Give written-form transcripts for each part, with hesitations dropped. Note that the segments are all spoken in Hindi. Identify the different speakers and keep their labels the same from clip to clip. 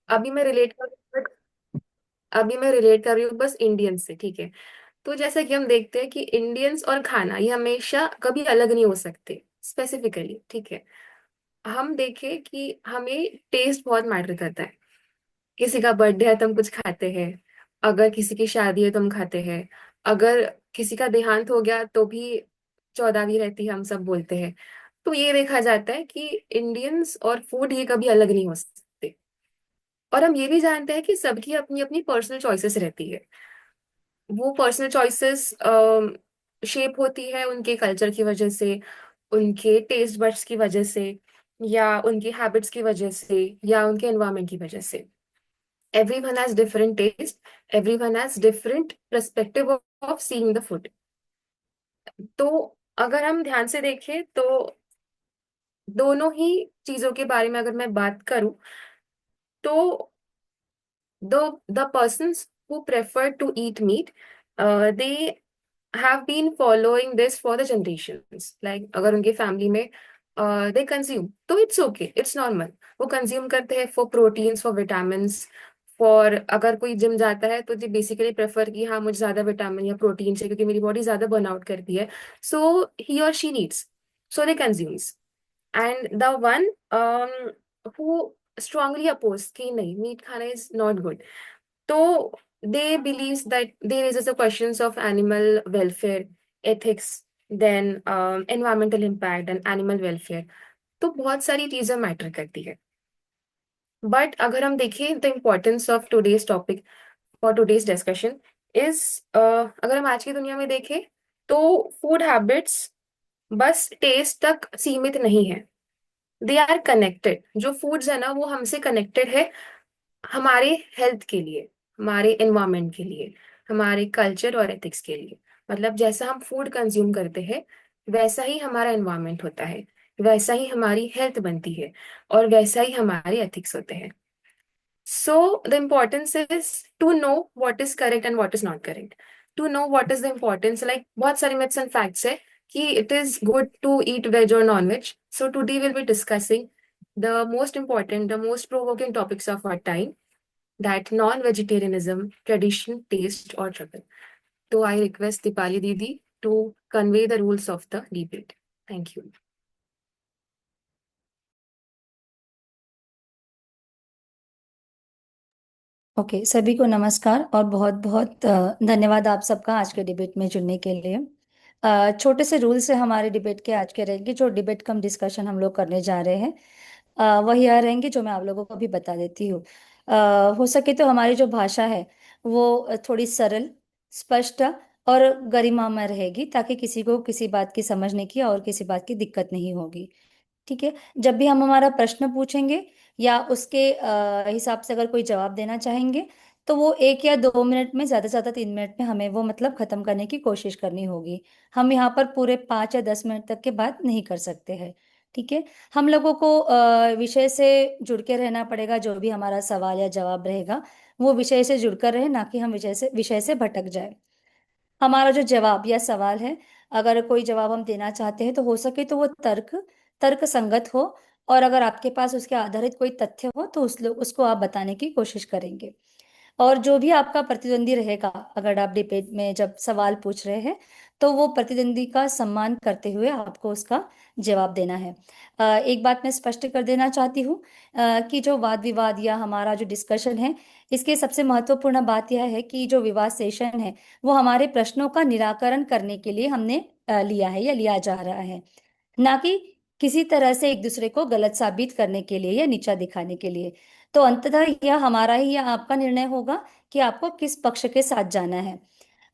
Speaker 1: अभी मैं रिलेट कर अभी मैं रिलेट कर रही हूँ बस इंडियंस से, ठीक है। तो जैसा कि हम देखते हैं कि इंडियंस और खाना ये हमेशा कभी अलग नहीं हो सकते स्पेसिफिकली, ठीक है। हम देखें कि हमें टेस्ट बहुत मैटर करता है। किसी का बर्थडे है तो हम कुछ खाते हैं, अगर किसी की शादी है तो हम खाते हैं, अगर किसी का देहांत हो गया तो भी चौदहवीं रहती है हम सब बोलते हैं। तो ये देखा जाता है कि इंडियंस और फूड ये कभी अलग नहीं हो सकते। और हम ये भी जानते हैं कि सबकी अपनी अपनी पर्सनल चॉइसेस रहती है। वो पर्सनल चॉइसेस शेप होती है उनके कल्चर की वजह से, उनके टेस्ट बड्स की वजह से, या उनकी हैबिट्स की वजह से, या उनके एनवायरनमेंट की वजह से। Everyone has different taste, everyone has different perspective of seeing the food. तो अगर हम ध्यान से देखें तो दोनों ही चीजों के बारे में अगर मैं बात करूं तो the persons who prefer to eat meat, they have been following this for the generations. Like अगर उनके फैमिली में they consume, तो it's okay, it's normal। वो कंज्यूम करते हैं for proteins, for vitamins, for अगर कोई जिम जाता है तो जी बेसिकली प्रेफर कि हाँ मुझे ज्यादा विटामिन या प्रोटीन चाहिए क्योंकि मेरी बॉडी ज्यादा बर्नआउट करती है। सो ही और she needs, so they consumes. And the one who strongly oppose कि नहीं मीट खाना इज नॉट गुड, तो they believes that they raises the questions of animal welfare, ethics, then environmental impact and animal welfare। तो बहुत सारी चीजें मैटर करती है। बट अगर हम देखें the importance of today's topic for today's discussion is, अगर हम आज की दुनिया में देखें तो फूड हैबिट्स बस टेस्ट तक सीमित नहीं है, दे आर कनेक्टेड। जो फूड्स है ना वो हमसे कनेक्टेड है हमारे हेल्थ के लिए, हमारे एनवायरनमेंट के लिए, हमारे कल्चर और एथिक्स के लिए। मतलब जैसा हम फूड कंज्यूम करते हैं वैसा ही हमारा एनवायरनमेंट होता है, वैसा ही हमारी हेल्थ बनती है, और वैसा ही हमारे एथिक्स होते हैं। So the importance is to know what is correct and what is not correct, to know what is the importance. Like बहुत सारे मिथ्स एंड फैक्ट्स है कि it is good to eat veg और non veg. So today will be discussing the most important, the most provoking topics of our time, that non-vegetarianism, tradition, taste, or trouble. So I request Dipali Didi to convey the rules of the debate. Thank you.
Speaker 2: Okay, सभी को नमस्कार और बहुत बहुत धन्यवाद आप सबका आज के डिबेट में जुड़ने के लिए। छोटे से रूल से हमारे डिबेट के आज के रहेंगे। जो डिबेट कम डिस्कशन हम लोग करने जा रहे हैं वही यह रहेंगे जो मैं आप लोगों को भी बता देती हूँ। हो सके तो हमारी जो भाषा है वो थोड़ी सरल, स्पष्ट और गरिमामय रहेगी, ताकि किसी को किसी बात की समझने की और किसी बात की दिक्कत नहीं होगी। ठीक है। जब भी हम हमारा प्रश्न पूछेंगे या उसके हिसाब से अगर कोई जवाब देना चाहेंगे, तो वो 1 या 2 मिनट में, ज्यादा से ज्यादा 3 मिनट में हमें वो मतलब खत्म करने की कोशिश करनी होगी। हम यहाँ पर पूरे 5 या 10 मिनट तक के बात नहीं कर सकते हैं। ठीक है। हम लोगों को विषय से जुड़ के रहना पड़ेगा। जो भी हमारा सवाल या जवाब रहेगा वो विषय से जुड़कर रहे, ना कि हम विषय से भटक जाए। हमारा जो जवाब या सवाल है, अगर कोई जवाब हम देना चाहते हैं तो हो सके तो वो तर्क संगत हो, और अगर आपके पास उसके आधारित कोई तथ्य हो तो उसको आप बताने की कोशिश करेंगे। और जो भी आपका प्रतिद्वंदी रहेगा, अगर आप डिबेट में जब सवाल पूछ रहे हैं, तो वो प्रतिद्वंदी का सम्मान करते हुए आपको उसका जवाब देना है। एक बात मैं स्पष्ट कर देना चाहती हूँ कि जो वाद विवाद या हमारा जो डिस्कशन है, इसके सबसे महत्वपूर्ण बात यह है कि जो विवाद सेशन है वो हमारे प्रश्नों का निराकरण करने के लिए हमने लिया है या लिया जा रहा है, ना कि किसी तरह से एक दूसरे को गलत साबित करने के लिए या नीचा दिखाने के लिए। तो अंततः यह हमारा ही या आपका निर्णय होगा कि आपको किस पक्ष के साथ जाना है।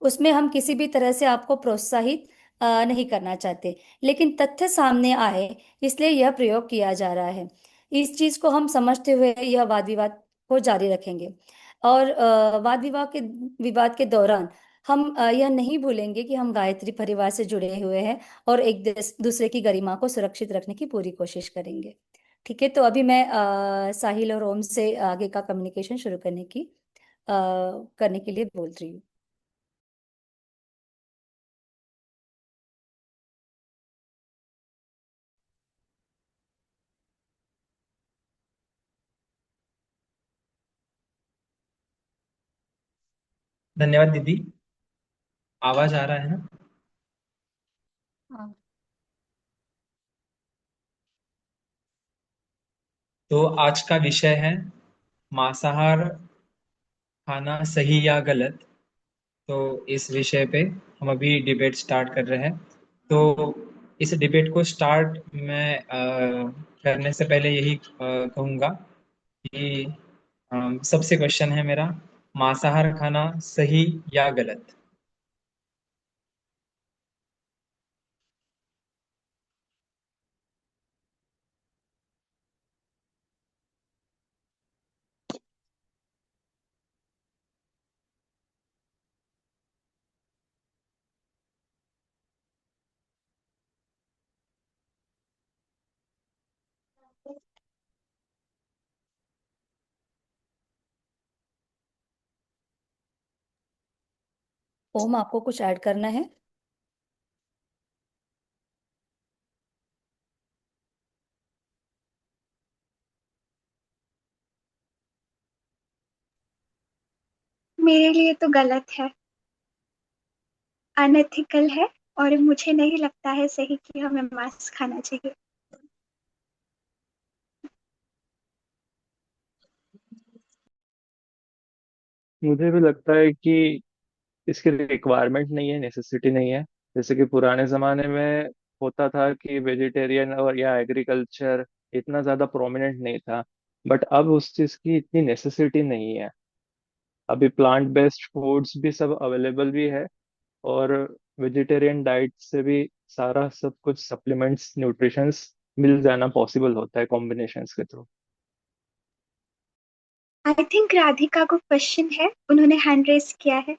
Speaker 2: उसमें हम किसी भी तरह से आपको प्रोत्साहित नहीं करना चाहते, लेकिन तथ्य सामने आए इसलिए यह प्रयोग किया जा रहा है। इस चीज को हम समझते हुए यह वाद विवाद को जारी रखेंगे। और विवाद के दौरान हम यह नहीं भूलेंगे कि हम गायत्री परिवार से जुड़े हुए हैं और एक दूसरे की गरिमा को सुरक्षित रखने की पूरी कोशिश करेंगे। ठीक है। तो अभी मैं साहिल और ओम से आगे का कम्युनिकेशन शुरू करने के लिए बोल रही हूँ।
Speaker 3: धन्यवाद दीदी। आवाज आ रहा है ना?
Speaker 2: हाँ।
Speaker 3: तो आज का विषय है मांसाहार खाना सही या गलत। तो इस विषय पे हम अभी डिबेट स्टार्ट कर रहे हैं। तो इस डिबेट को स्टार्ट मैं करने से पहले यही कहूँगा कि सबसे क्वेश्चन है मेरा, मांसाहार खाना सही या गलत।
Speaker 2: ओम, आपको कुछ ऐड करना है?
Speaker 4: मेरे लिए तो गलत है, अनएथिकल है। और मुझे नहीं लगता है सही कि हमें मांस खाना चाहिए।
Speaker 5: मुझे भी लगता है कि इसकी रिक्वायरमेंट नहीं है, नेसेसिटी नहीं है। जैसे कि पुराने जमाने में होता था कि वेजिटेरियन और या एग्रीकल्चर इतना ज्यादा प्रोमिनेंट नहीं था, बट अब उस चीज की इतनी नेसेसिटी नहीं है। अभी प्लांट बेस्ड फूड्स भी सब अवेलेबल भी है, और वेजिटेरियन डाइट से भी सारा सब कुछ सप्लीमेंट्स न्यूट्रिशंस मिल जाना पॉसिबल होता है कॉम्बिनेशंस के थ्रू।
Speaker 4: आई थिंक राधिका को क्वेश्चन है, उन्होंने हैंड रेस किया है।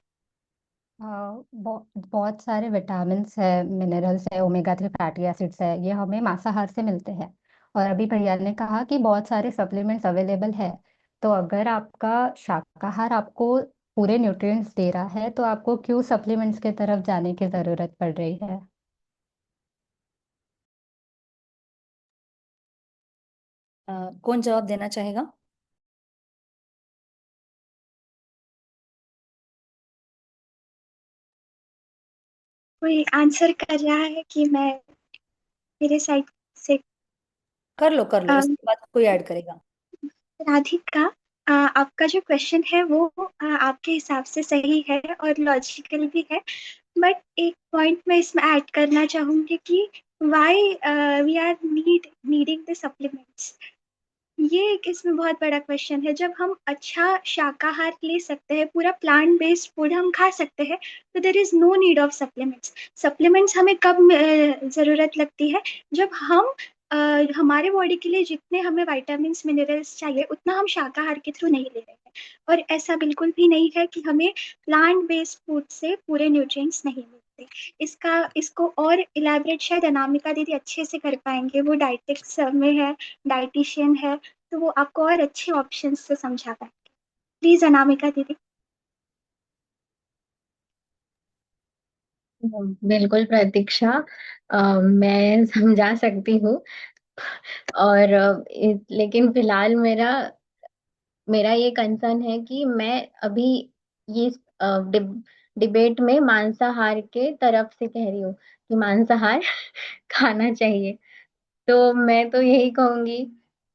Speaker 6: बहुत सारे विटामिन्स है, मिनरल्स है, ओमेगा 3 फैटी एसिड्स है, ये हमें मांसाहार से मिलते हैं। और अभी भैया ने कहा कि बहुत सारे सप्लीमेंट्स अवेलेबल है। तो अगर आपका शाकाहार आपको पूरे न्यूट्रिएंट्स दे रहा है तो आपको क्यों सप्लीमेंट्स की तरफ जाने की जरूरत पड़ रही है?
Speaker 2: कौन जवाब देना चाहेगा?
Speaker 4: कोई आंसर कर रहा है कि मैं मेरे साइड से?
Speaker 2: कर लो कर लो,
Speaker 4: अम,
Speaker 2: इसके बाद कोई ऐड करेगा।
Speaker 4: राधिका, आपका जो क्वेश्चन है वो आपके हिसाब से सही है और लॉजिकल भी है। बट एक पॉइंट मैं इसमें ऐड करना चाहूंगी कि why we are needing the supplements. ये एक इसमें बहुत बड़ा क्वेश्चन है। जब हम अच्छा शाकाहार ले सकते हैं, पूरा प्लांट बेस्ड फूड हम खा सकते हैं, तो there is no need of supplements. Supplements हमें कब जरूरत लगती है? जब हम हमारे बॉडी के लिए जितने हमें विटामिन्स मिनरल्स चाहिए उतना हम शाकाहार के थ्रू नहीं ले रहे हैं। और ऐसा बिल्कुल भी नहीं है कि हमें प्लांट बेस्ड फूड से पूरे न्यूट्रिएंट्स नहीं मिलते। इसको और इलेबरेट शायद अनामिका दीदी अच्छे से कर पाएंगे, वो डाइटिक्स में है, डाइटिशियन है, तो वो आपको और अच्छे ऑप्शंस से समझा पाएंगे। प्लीज अनामिका दीदी।
Speaker 6: बिल्कुल प्रतीक्षा, मैं समझा सकती हूँ। और लेकिन फिलहाल मेरा मेरा ये कंसर्न है कि मैं अभी ये डिबेट में मांसाहार के तरफ से कह रही हूँ कि मांसाहार खाना चाहिए। तो मैं तो यही कहूंगी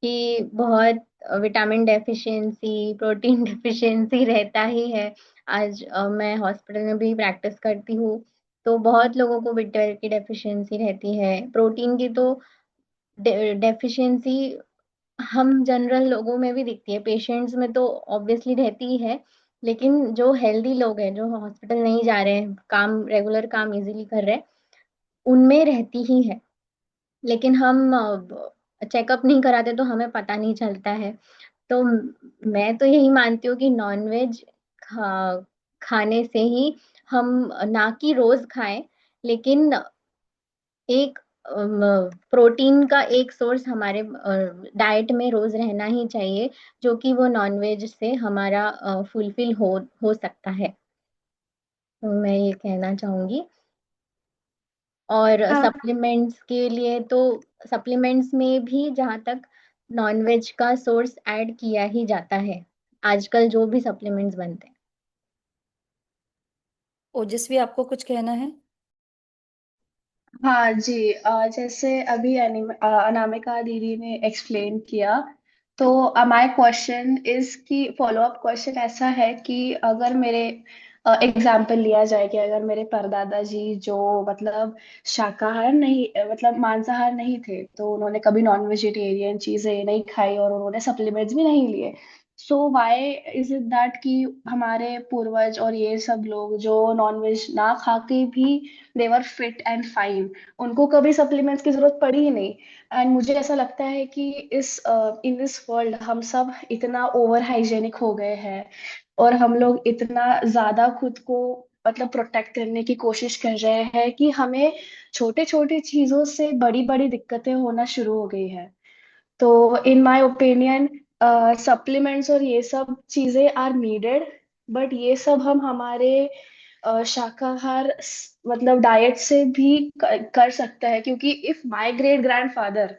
Speaker 6: कि बहुत विटामिन डेफिशिएंसी, प्रोटीन डेफिशिएंसी रहता ही है। आज मैं हॉस्पिटल में भी प्रैक्टिस करती हूँ, तो बहुत लोगों को विटामिन की डेफिशिएंसी रहती है, प्रोटीन की तो डेफिशिएंसी हम जनरल लोगों में भी दिखती है, पेशेंट्स में तो ऑब्वियसली रहती ही है। लेकिन जो हेल्दी लोग हैं, जो हॉस्पिटल नहीं जा रहे हैं, काम रेगुलर काम इजीली कर रहे हैं, उनमें रहती ही है। लेकिन हम चेकअप नहीं कराते तो हमें पता नहीं चलता है। तो मैं तो यही मानती हूँ कि नॉनवेज खाने से ही हम, ना कि रोज खाएं, लेकिन एक प्रोटीन का एक सोर्स हमारे डाइट में रोज रहना ही चाहिए, जो कि वो नॉनवेज से हमारा फुलफिल हो सकता है। तो मैं ये कहना चाहूंगी। और सप्लीमेंट्स के लिए तो सप्लीमेंट्स में भी जहाँ तक नॉनवेज का सोर्स ऐड किया ही जाता है, आजकल जो भी सप्लीमेंट्स बनते हैं।
Speaker 2: ओजस्वी, आपको कुछ कहना है?
Speaker 7: हाँ जी, जैसे अभी अनामिका दीदी ने एक्सप्लेन किया, तो माय क्वेश्चन इज कि फॉलो अप क्वेश्चन ऐसा है कि अगर मेरे एग्जाम्पल लिया जाए कि अगर मेरे परदादा जी जो मतलब शाकाहार नहीं मतलब मांसाहार नहीं थे, तो उन्होंने कभी नॉन वेजिटेरियन चीजें नहीं खाई और उन्होंने सप्लीमेंट्स भी नहीं लिए। So why is it that कि हमारे पूर्वज और ये सब लोग जो नॉन वेज ना खा के भी देवर फिट एंड फाइन, उनको कभी सप्लीमेंट्स की जरूरत पड़ी ही नहीं। एंड मुझे ऐसा लगता है कि इस इन दिस वर्ल्ड हम सब इतना ओवर हाइजेनिक हो गए हैं और हम लोग इतना ज्यादा खुद को मतलब प्रोटेक्ट करने की कोशिश कर रहे हैं कि हमें छोटे छोटे चीजों से बड़ी बड़ी दिक्कतें होना शुरू हो गई है। तो इन माय ओपिनियन सप्लीमेंट्स और ये सब चीजें आर नीडेड, बट ये सब हम हमारे शाकाहार मतलब डाइट से भी कर सकते हैं, क्योंकि if my great grandfather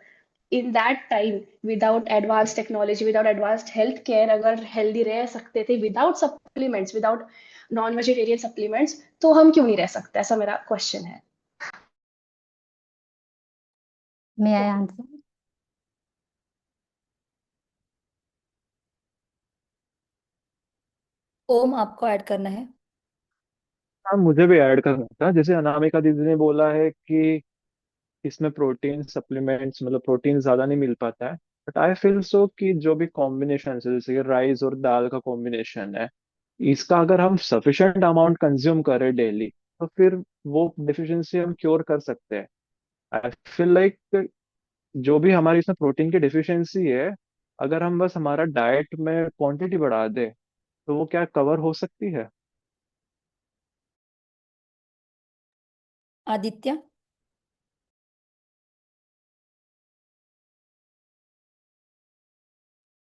Speaker 7: in that time without advance technology without advanced health care अगर हेल्दी रह सकते थे without supplements without non vegetarian supplements, तो हम क्यों नहीं रह सकते? ऐसा मेरा क्वेश्चन है।
Speaker 8: मे आई आंसर?
Speaker 2: ओम, आपको ऐड करना है?
Speaker 5: हाँ, मुझे भी ऐड करना था। जैसे अनामिका दीदी ने बोला है कि इसमें प्रोटीन सप्लीमेंट्स मतलब प्रोटीन ज्यादा नहीं मिल पाता है, बट आई फील सो कि जो भी कॉम्बिनेशन है जैसे कि राइस और दाल का कॉम्बिनेशन है, इसका अगर हम सफिशिएंट अमाउंट कंज्यूम करें डेली, तो फिर वो डिफिशिएंसी हम क्योर कर सकते हैं। आई फील लाइक जो भी हमारी इसमें प्रोटीन की डिफिशियंसी है, अगर हम बस हमारा डाइट में क्वांटिटी बढ़ा दे, तो वो क्या कवर हो सकती है।
Speaker 2: आदित्य?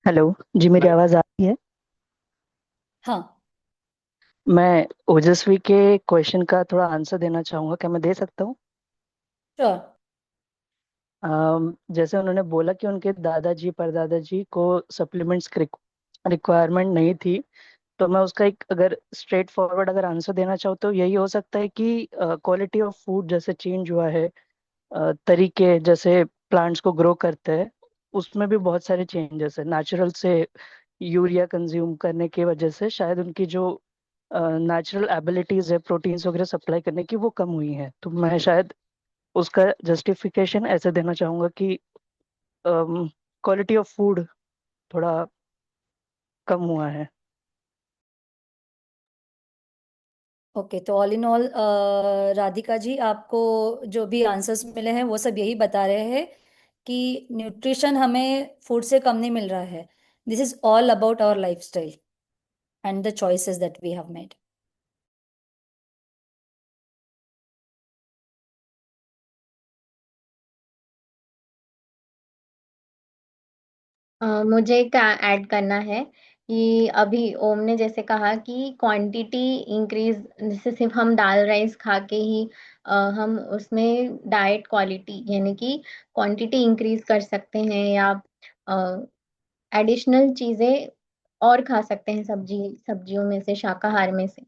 Speaker 9: हेलो जी, मेरी आवाज़ आ रही है?
Speaker 2: हाँ।
Speaker 9: मैं ओजस्वी के क्वेश्चन का थोड़ा आंसर देना चाहूँगा, क्या मैं दे सकता हूँ?
Speaker 2: श्योर।
Speaker 9: जैसे उन्होंने बोला कि उनके दादाजी परदादाजी को सप्लीमेंट्स की रिक्वायरमेंट नहीं थी, तो मैं उसका एक अगर स्ट्रेट फॉरवर्ड अगर आंसर देना चाहूँ तो यही हो सकता है कि क्वालिटी ऑफ फूड जैसे चेंज हुआ है, तरीके जैसे प्लांट्स को ग्रो करते हैं उसमें भी बहुत सारे चेंजेस है। नेचुरल से यूरिया कंज्यूम करने की वजह से शायद उनकी जो नेचुरल एबिलिटीज है प्रोटीन्स वगैरह सप्लाई करने की वो कम हुई है, तो मैं शायद उसका जस्टिफिकेशन ऐसे देना चाहूंगा कि क्वालिटी ऑफ फूड थोड़ा कम हुआ है।
Speaker 2: ओके, तो all in all Radhika ji, आपको जो भी आंसर्स मिले हैं वो सब यही बता रहे हैं कि न्यूट्रिशन हमें फूड से कम नहीं मिल रहा है। This is all about our lifestyle and the choices that we have made.
Speaker 6: मुझे क्या ऐड करना है कि अभी ओम ने जैसे कहा कि क्वांटिटी इंक्रीज, जैसे सिर्फ हम दाल राइस खा के ही हम उसमें डाइट क्वालिटी यानी कि क्वांटिटी इंक्रीज कर सकते हैं या एडिशनल चीजें और खा सकते हैं सब्जियों में से, शाकाहार में से।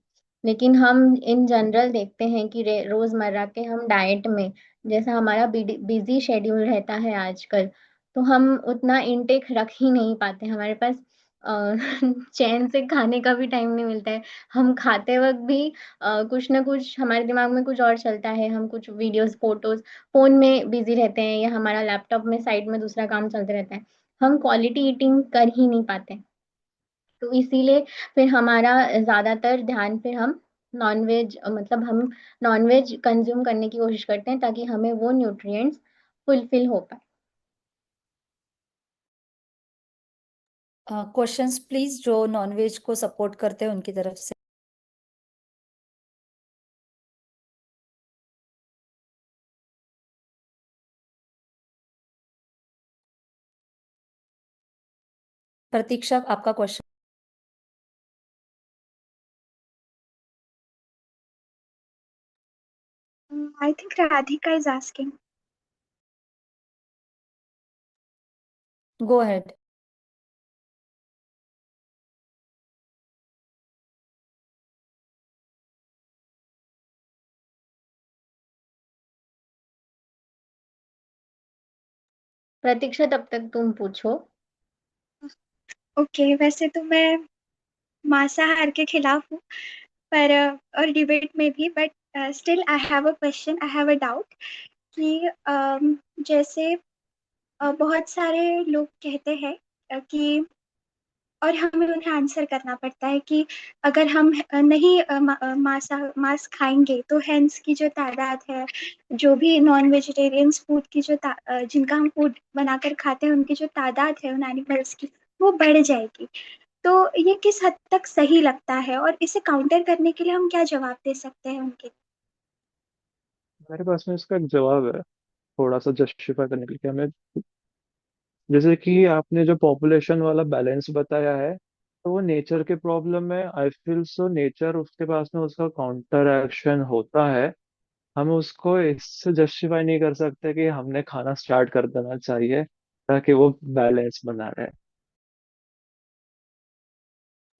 Speaker 6: लेकिन हम इन जनरल देखते हैं कि रोजमर्रा के हम डाइट में, जैसा हमारा बिजी शेड्यूल रहता है आजकल, तो हम उतना इनटेक रख ही नहीं पाते। हमारे पास अ, चैन से खाने का भी टाइम नहीं मिलता है। हम खाते वक्त भी कुछ ना कुछ हमारे दिमाग में कुछ और चलता है, हम कुछ वीडियोस फोटोज फोन में बिजी रहते हैं या हमारा लैपटॉप में साइड में दूसरा काम चलते रहता है। हम क्वालिटी ईटिंग कर ही नहीं पाते। तो इसीलिए फिर हमारा ज्यादातर ध्यान फिर हम नॉनवेज मतलब हम नॉनवेज कंज्यूम करने की कोशिश करते हैं ताकि हमें वो न्यूट्रिएंट्स फुलफिल हो पाए।
Speaker 2: क्वेश्चंस प्लीज, जो नॉनवेज को सपोर्ट करते हैं उनकी तरफ से। प्रतीक्षा, आपका question.
Speaker 4: I think Radhika is asking.
Speaker 2: Go ahead.
Speaker 6: Pratiksha तब तक तुम पूछो।
Speaker 4: ओके, वैसे तो मैं मांसाहार के खिलाफ हूँ, पर और डिबेट में भी, but still I have a question, I have a doubt कि जैसे बहुत सारे लोग कहते हैं कि, और हमें उन्हें आंसर करना पड़ता है कि अगर हम नहीं मांस खाएंगे तो हैंस की जो तादाद है, जो भी नॉन वेजिटेरियंस फूड की जो जिनका हम फूड बनाकर खाते हैं उनकी जो तादाद है उन एनिमल्स की, वो बढ़ जाएगी। तो ये किस हद तक सही लगता है, और इसे काउंटर करने के लिए हम क्या जवाब दे सकते हैं उनके?
Speaker 5: मेरे पास में इसका एक जवाब है, थोड़ा सा जस्टिफाई करने के लिए। हमें, जैसे कि आपने जो पॉपुलेशन वाला बैलेंस बताया है, तो वो नेचर के प्रॉब्लम है। आई फील सो नेचर, उसके पास में उसका काउंटर एक्शन होता है। हम उसको इससे जस्टिफाई नहीं कर सकते कि हमने खाना स्टार्ट कर देना चाहिए ताकि वो बैलेंस बना रहे।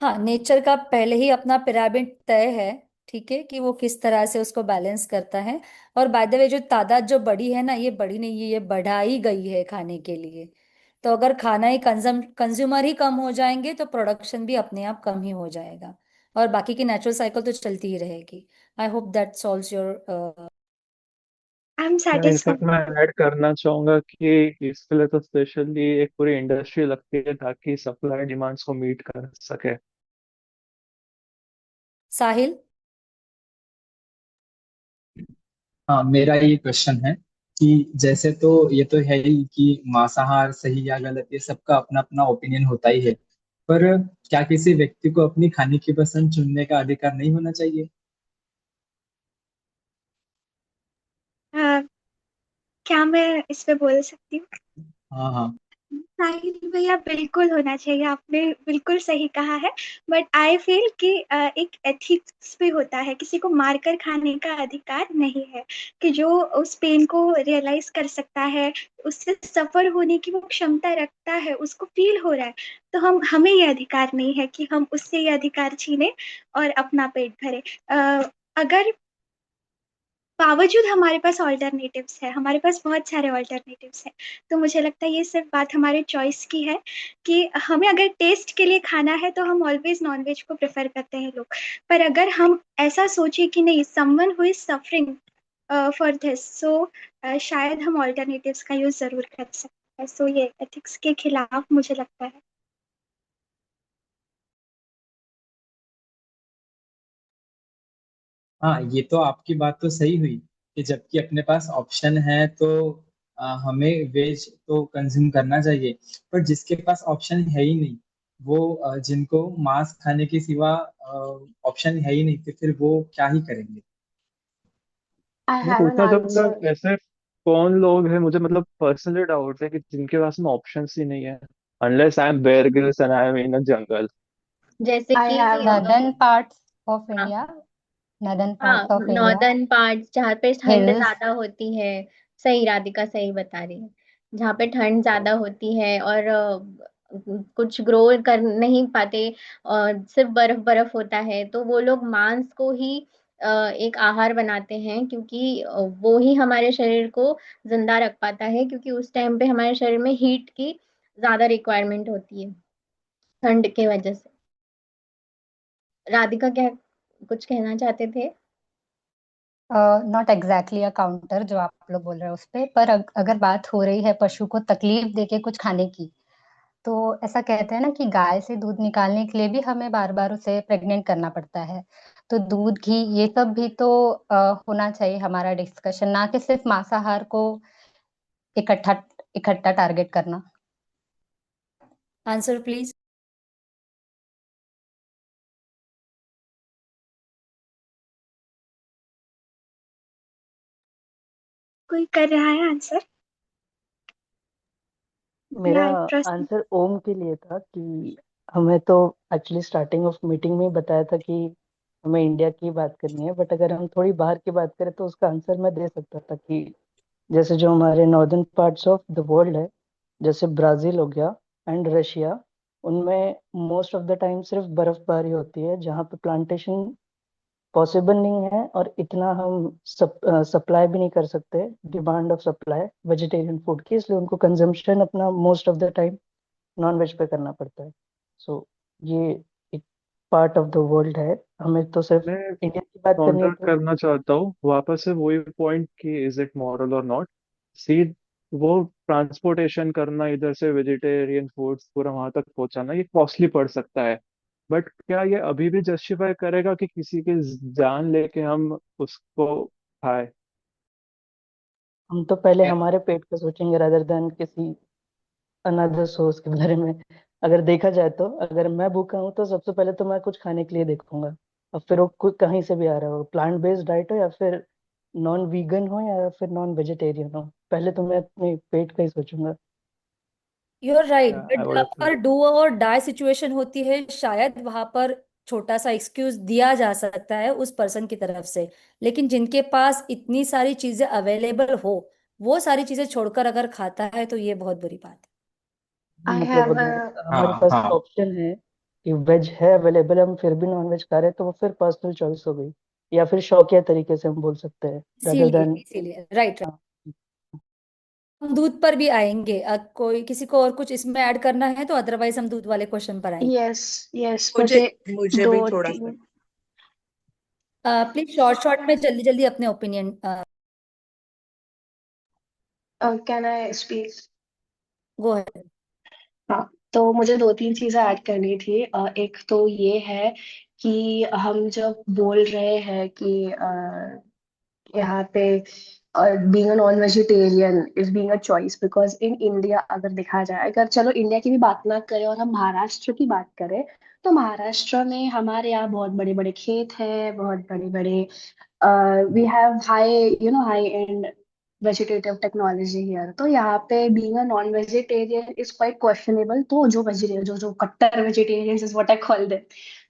Speaker 2: हाँ, नेचर का पहले ही अपना पिरामिड तय है, ठीक है, कि वो किस तरह से उसको बैलेंस करता है। और बाय द वे, जो तादाद जो बढ़ी है ना, ये बढ़ी नहीं है, ये बढ़ाई गई है खाने के लिए। तो अगर खाना ही कंज्यूमर ही कम हो जाएंगे तो प्रोडक्शन भी अपने आप कम ही हो जाएगा, और बाकी की नेचुरल साइकिल तो चलती ही रहेगी। I hope that solves your.
Speaker 4: I am
Speaker 5: या इनफैक्ट
Speaker 4: सेटिस्फाइड।
Speaker 5: मैं ऐड करना चाहूंगा कि इसके लिए तो स्पेशली एक पूरी इंडस्ट्री लगती है ताकि सप्लाई डिमांड्स को मीट कर सके।
Speaker 2: साहिल।
Speaker 3: हाँ, मेरा ये क्वेश्चन है कि जैसे तो ये तो है ही कि मांसाहार सही या गलत ये सबका अपना अपना ओपिनियन होता ही है, पर क्या किसी व्यक्ति को अपनी खाने की पसंद चुनने का अधिकार नहीं होना चाहिए?
Speaker 4: क्या मैं इस पे बोल सकती हूँ?
Speaker 3: हाँ हाँ।
Speaker 4: साहिल भैया, बिल्कुल होना चाहिए, आपने बिल्कुल सही कहा है। बट आई फील कि एक एथिक्स भी होता है, किसी को मारकर खाने का अधिकार नहीं है। कि जो उस पेन को रियलाइज कर सकता है, उससे सफर होने की वो क्षमता रखता है, उसको फील हो रहा है, तो हमें ये अधिकार नहीं है कि हम उससे ये अधिकार छीने और अपना पेट भरे। अगर बावजूद हमारे पास ऑल्टरनेटिव्स है, हमारे पास बहुत सारे ऑल्टरनेटिव्स हैं, तो मुझे लगता है ये सिर्फ बात हमारे चॉइस की है कि हमें अगर टेस्ट के लिए खाना है तो हम ऑलवेज नॉनवेज को प्रेफर करते हैं लोग। पर अगर हम ऐसा सोचे कि नहीं, someone who is suffering for this, so शायद हम ऑल्टरनेटिव्स का यूज जरूर कर सकते हैं। सो ये एथिक्स के खिलाफ मुझे लगता है।
Speaker 3: हाँ, ये तो आपकी बात तो सही हुई कि जबकि अपने पास ऑप्शन है तो हमें वेज तो कंज्यूम करना चाहिए। पर जिसके पास ऑप्शन है ही नहीं, वो जिनको मांस खाने के सिवा ऑप्शन है ही नहीं, तो फिर वो क्या ही करेंगे?
Speaker 7: आई
Speaker 5: मैं
Speaker 7: हैव एन
Speaker 5: पूछना चाहूंगा,
Speaker 7: आंसर।
Speaker 5: ऐसे कौन लोग हैं, मुझे मतलब पर्सनली डाउट है कि जिनके पास में ऑप्शंस ही नहीं है, unless I am Bear Grylls and I am in a jungle.
Speaker 6: जैसे
Speaker 7: आई
Speaker 6: कि
Speaker 7: हैव
Speaker 8: नदर्न पार्ट्स ऑफ
Speaker 6: हाँ
Speaker 8: इंडिया, नदर्न
Speaker 6: हाँ,
Speaker 8: parts of India,
Speaker 6: northern part जहाँ पे ठंड
Speaker 8: हिल्स।
Speaker 6: ज्यादा होती है। सही, राधिका सही बता रही है। जहाँ पे ठंड ज्यादा होती है और कुछ ग्रो कर नहीं पाते और सिर्फ बर्फ बर्फ होता है, तो वो लोग मांस को ही एक आहार बनाते हैं, क्योंकि वो ही हमारे शरीर को जिंदा रख पाता है, क्योंकि उस टाइम पे हमारे शरीर में हीट की ज्यादा रिक्वायरमेंट होती है ठंड के वजह से। राधिका क्या कुछ कहना चाहते थे?
Speaker 8: नॉट एग्जैक्टली अ काउंटर जो आप लोग बोल रहे हो उस पे, पर अगर बात हो रही है पशु को तकलीफ देके कुछ खाने की, तो ऐसा कहते हैं ना कि गाय से दूध निकालने के लिए भी हमें बार बार उसे प्रेग्नेंट करना पड़ता है। तो दूध, घी, ये सब भी तो होना चाहिए हमारा डिस्कशन, ना कि सिर्फ मांसाहार को इकट्ठा इकट्ठा टारगेट करना।
Speaker 2: Answer please.
Speaker 4: कोई कर रहा है आंसर?
Speaker 9: मेरा
Speaker 4: या प्रोसीड?
Speaker 9: आंसर ओम के लिए था कि हमें तो एक्चुअली स्टार्टिंग ऑफ मीटिंग में ही बताया था कि हमें इंडिया की बात करनी है, बट अगर हम थोड़ी बाहर की बात करें तो उसका आंसर मैं दे सकता था कि जैसे जो हमारे northern parts of the world है, जैसे ब्राजील हो गया एंड रशिया, उनमें मोस्ट ऑफ द टाइम सिर्फ बर्फबारी होती है, जहाँ पे प्लांटेशन पॉसिबल नहीं है, और इतना हम सप्लाई भी नहीं कर सकते, demand of supply vegetarian food की, इसलिए उनको कंजम्पशन अपना most of the time non veg पे करना पड़ता है। सो ये एक पार्ट ऑफ द वर्ल्ड है, हमें तो सिर्फ
Speaker 5: मैं
Speaker 9: इंडिया की बात करनी है
Speaker 5: काउंटर
Speaker 9: तो।
Speaker 5: करना चाहता हूँ वापस से वही पॉइंट कि इज इट मॉरल और नॉट। सी, वो ट्रांसपोर्टेशन करना इधर से वेजिटेरियन फूड्स पूरा वहां तक पहुंचाना ये कॉस्टली पड़ सकता है। बट क्या ये अभी भी जस्टिफाई करेगा कि किसी की जान लेके हम उसको खाए?
Speaker 9: हम तो पहले हमारे पेट का सोचेंगे रादर देन किसी अनदर सोर्स के बारे में। अगर देखा जाए तो अगर मैं भूखा हूँ तो सबसे पहले तो मैं कुछ खाने के लिए देखूंगा, और फिर वो कहीं से भी आ रहा हो, प्लांट बेस्ड डाइट हो या फिर नॉन वीगन हो या फिर नॉन वेजिटेरियन हो, पहले तो मैं अपने पेट का ही सोचूंगा।
Speaker 2: You are right,
Speaker 5: I
Speaker 2: but
Speaker 5: would
Speaker 2: जहाँ
Speaker 5: एग्री।
Speaker 2: पर डू और डाई सिचुएशन होती है शायद वहां पर छोटा सा एक्सक्यूज दिया जा सकता है उस पर्सन की तरफ से। लेकिन जिनके पास इतनी सारी चीजें अवेलेबल हो, वो सारी चीजें छोड़कर अगर खाता है तो ये बहुत बुरी बात
Speaker 7: I
Speaker 9: मतलब
Speaker 7: have
Speaker 9: अगर
Speaker 7: a
Speaker 9: हमारे
Speaker 3: हाँ
Speaker 9: पास
Speaker 3: हाँ।
Speaker 9: ऑप्शन है कि वेज है अवेलेबल, हम फिर भी नॉन वेज खा रहे हैं, तो वो फिर पर्सनल चॉइस हो गई, या फिर शौकिया तरीके से हम बोल सकते हैं
Speaker 2: है।
Speaker 9: rather
Speaker 2: इसीलिए
Speaker 9: than।
Speaker 2: इसीलिए राइट। हम दूध पर भी आएंगे, कोई किसी को और कुछ इसमें ऐड करना है तो अदरवाइज हम दूध वाले क्वेश्चन पर आएंगे।
Speaker 7: yes, yes,
Speaker 10: मुझे
Speaker 7: मुझे
Speaker 10: मुझे
Speaker 7: दो
Speaker 10: भी थोड़ा सा।
Speaker 7: तीन
Speaker 2: प्लीज शॉर्ट शॉर्ट में जल्दी जल्दी अपने ओपिनियन
Speaker 7: can I speak?
Speaker 2: गो है।
Speaker 7: हाँ, तो मुझे दो तीन चीजें ऐड करनी थी। एक तो ये है कि हम जब बोल रहे हैं कि यहाँ पे being a non vegetarian is being a choice, because in India अगर देखा जाए, अगर चलो इंडिया की भी बात ना करें और हम महाराष्ट्र की बात करें, तो महाराष्ट्र में हमारे यहाँ बहुत बड़े बड़े खेत हैं, बहुत बड़े बड़े we have high, high end vegetative technology here. तो यहाँ पे being a non vegetarian is quite questionable. तो जो वेजिटेरियन जो जो कट्टर vegetarians is what I call them,